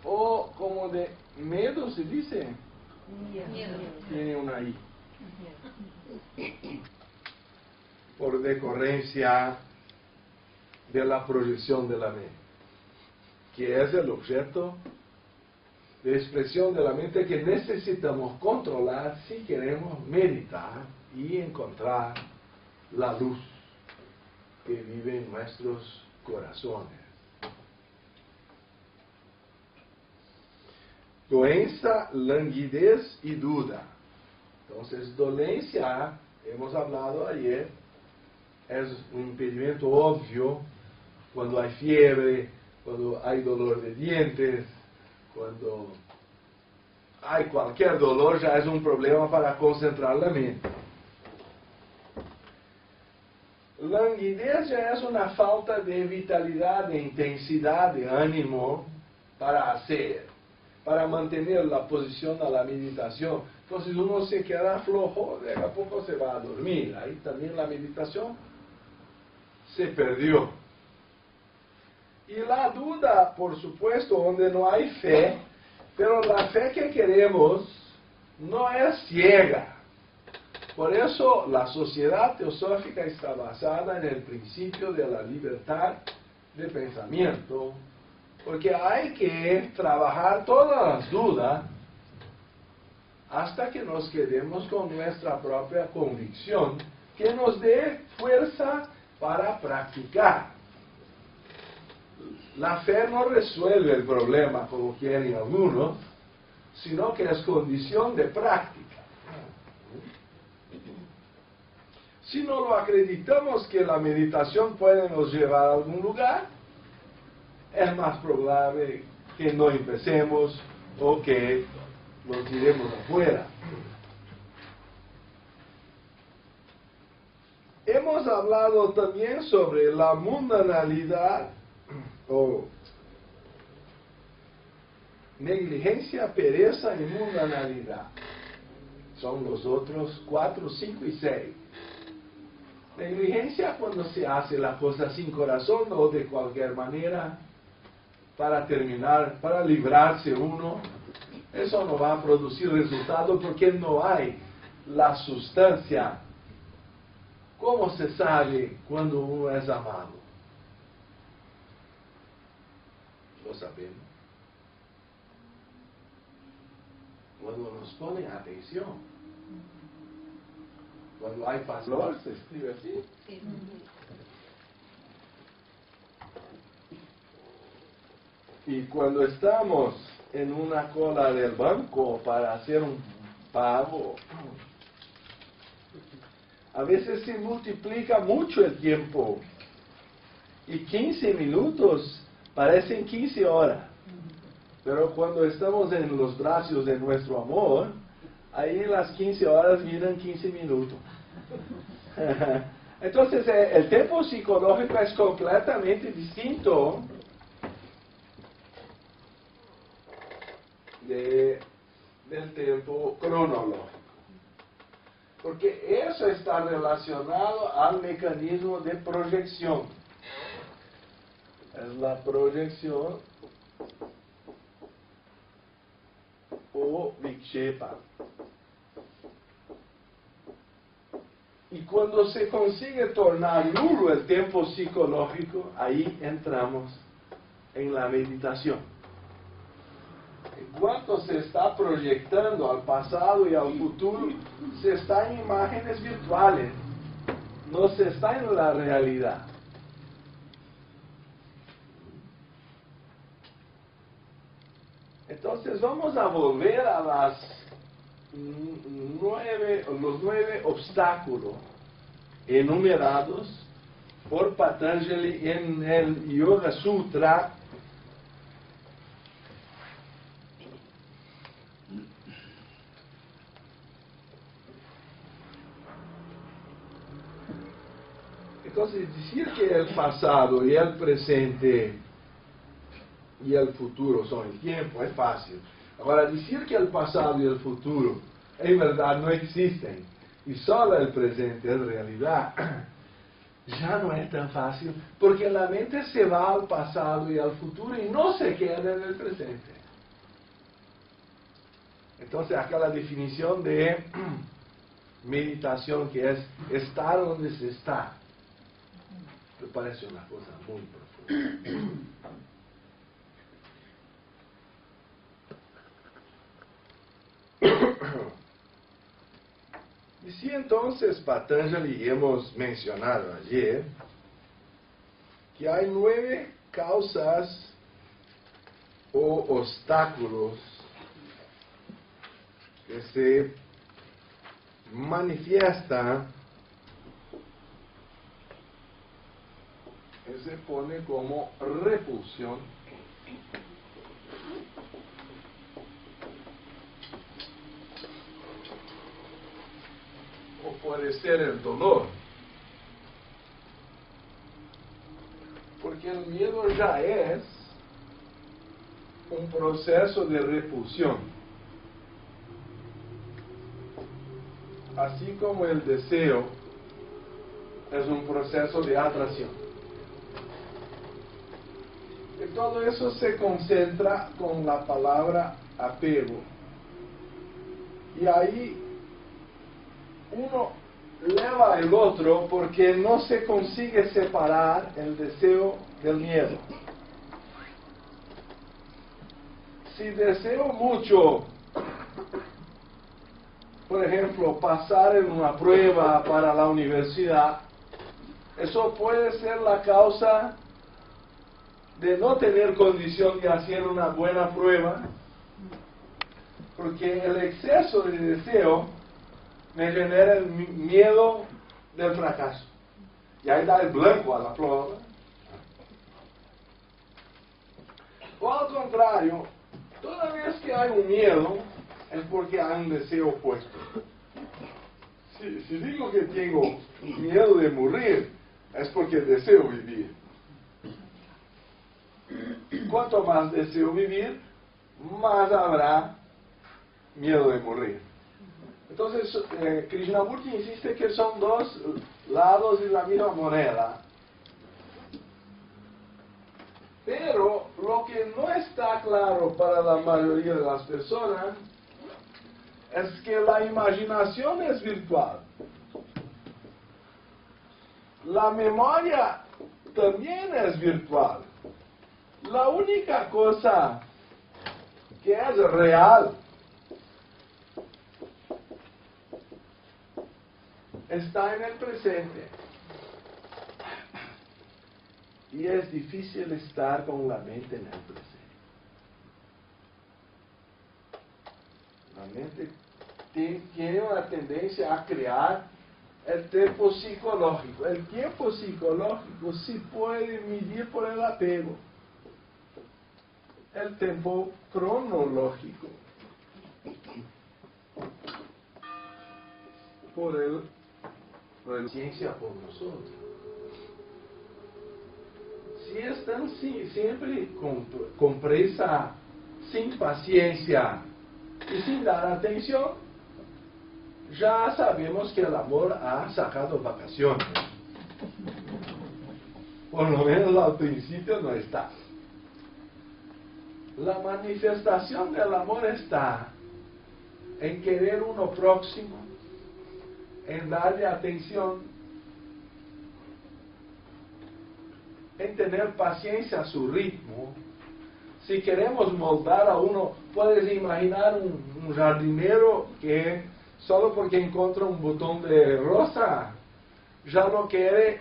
A: o como de miedo se dice,
C: Miedo.
A: tiene una I, por decorrencia de la proyección de la mente, que es el objeto de expresión de la mente que necesitamos controlar si queremos meditar y encontrar la luz que vive en nuestros corazones. Doença, languidez y duda. Entonces, dolencia, hemos hablado ayer, es un impedimento obvio cuando hay fiebre, cuando hay dolor de dientes, cuando hay cualquier dolor, ya es un problema para concentrar la mente. Languidez ya es una falta de vitalidad, de intensidad, de ánimo para hacer, para mantener la posición a la meditación. Entonces uno se queda flojo, de a poco se va a dormir. Ahí también la meditación se perdió. Y la duda, por supuesto, donde no hay fe, pero la fe que queremos no es ciega. Por eso la sociedad teosófica está basada en el principio de la libertad de pensamiento, porque hay que trabajar todas las dudas hasta que nos quedemos con nuestra propia convicción, que nos dé fuerza para practicar. La fe no resuelve el problema, como quieren algunos, sino que es condición de práctica. Si no lo acreditamos que la meditación puede nos llevar a algún lugar, es más probable que no empecemos o que nos tiremos afuera. Hemos hablado también sobre la mundanalidad o negligencia, pereza y mundanalidad. Son los otros 4, 5 y 6. Negligencia cuando se hace la cosa sin corazón o de cualquier manera para terminar, para librarse uno. Eso no va a producir resultado porque no hay la sustancia. ¿Cómo se sabe cuando uno es amado? Lo sabemos. Cuando nos ponen atención. Cuando hay pasión, se escribe así.
C: Sí.
A: Y cuando estamos en una cola del banco para hacer un pago, a veces se multiplica mucho el tiempo. Y 15 minutos parecen 15 horas. Pero cuando estamos en los brazos de nuestro amor, ahí las 15 horas vienen 15 minutos. Entonces el tiempo psicológico es completamente distinto del tiempo cronológico. Porque eso está relacionado al mecanismo de proyección. es la proyección o vikshepa. Y cuando se consigue tornar nulo el tiempo psicológico, ahí entramos en la meditación. En cuanto se está proyectando al pasado y al futuro, se está en imágenes virtuales, no se está en la realidad. Entonces vamos a volver a los 9 obstáculos enumerados por Patanjali en el Yoga Sutra. Entonces, decir que el pasado y el presente y el futuro son el tiempo es fácil. Ahora, decir que el pasado y el futuro en verdad no existen y solo el presente es realidad, ya no es tan fácil, porque la mente se va al pasado y al futuro y no se queda en el presente. Entonces, acá la definición de meditación, que es estar donde se está, me parece una cosa muy profunda. Y si entonces Patanjali, hemos mencionado ayer, que hay 9 causas o obstáculos que se manifiestan, que se pone como repulsión, o puede ser el dolor, porque el miedo ya es un proceso de repulsión, así como el deseo es un proceso de atracción. Y todo eso se concentra con la palabra apego. Y ahí uno eleva el otro porque no se consigue separar el deseo del miedo. Si deseo mucho, por ejemplo, pasar en una prueba para la universidad, eso puede ser la causa de no tener condición de hacer una buena prueba, porque el exceso de deseo me genera el miedo del fracaso. Y ahí da el blanco a la prueba. O al contrario, toda vez que hay un miedo, es porque hay un deseo opuesto. Si digo que tengo miedo de morir, es porque deseo vivir. Cuanto más deseo vivir, más habrá miedo de morir. Entonces, Krishnamurti insiste que son 2 lados de la misma moneda. Pero lo que no está claro para la mayoría de las personas es que la imaginación es virtual. La memoria también es virtual. La única cosa que es real está en el presente. Y es difícil estar con la mente en el presente. La mente tiene una tendencia a crear el tiempo psicológico. El tiempo psicológico sí puede medir por el apego. El tiempo cronológico por la ciencia por nosotros. Si están siempre con presa, sin paciencia y sin dar atención, ya sabemos que el amor ha sacado vacaciones. por lo menos al principio no está. La manifestación del amor está en querer uno próximo, en darle atención, en tener paciencia a su ritmo. Si queremos moldar a uno, puedes imaginar un jardinero que solo porque encuentra un botón de rosa ya no quiere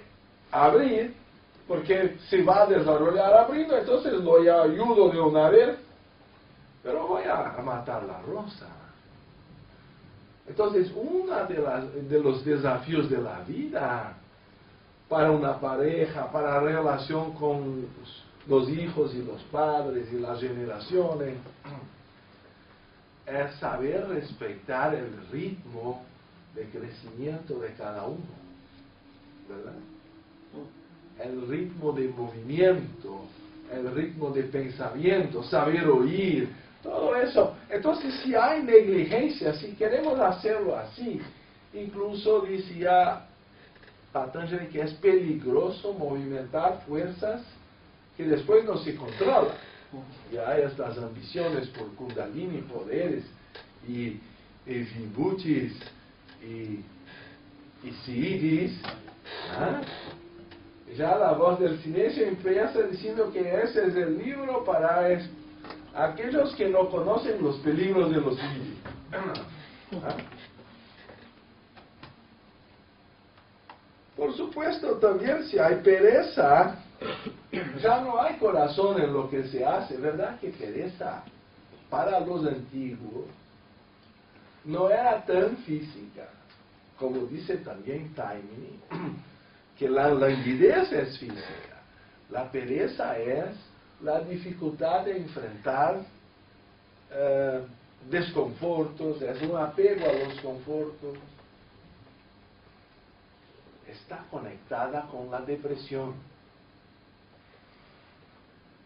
A: abrir, porque se va a desarrollar abriendo, entonces lo ayudo de una vez, pero voy a matar la rosa. Entonces, uno de los desafíos de la vida para una pareja, para la relación con los hijos y los padres y las generaciones, es saber respetar el ritmo de crecimiento de cada uno, ¿verdad? El ritmo de movimiento, el ritmo de pensamiento, saber oír, todo eso. Entonces, si hay negligencia, si queremos hacerlo así, incluso decía Patanjali que es peligroso movimentar fuerzas que después no se controlan. Y hay estas ambiciones por Kundalini, poderes, y Vibhutis, y Siddhis. ¿Ah? Ya la voz del silencio empieza diciendo que ese es el libro para aquellos que no conocen los peligros de los Siddhis. ¿Ah? Por supuesto, también si hay pereza, ya no hay corazón en lo que se hace, ¿verdad? Que pereza para los antiguos no era tan física, como dice también Taimini, que la languidez es física. La pereza es la dificultad de enfrentar desconfortos, es un apego a los confortos. Está conectada con la depresión.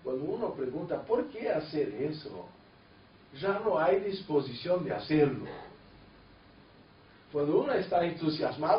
A: Cuando uno pregunta, ¿por qué hacer eso? Ya no hay disposición de hacerlo. Cuando uno está entusiasmado,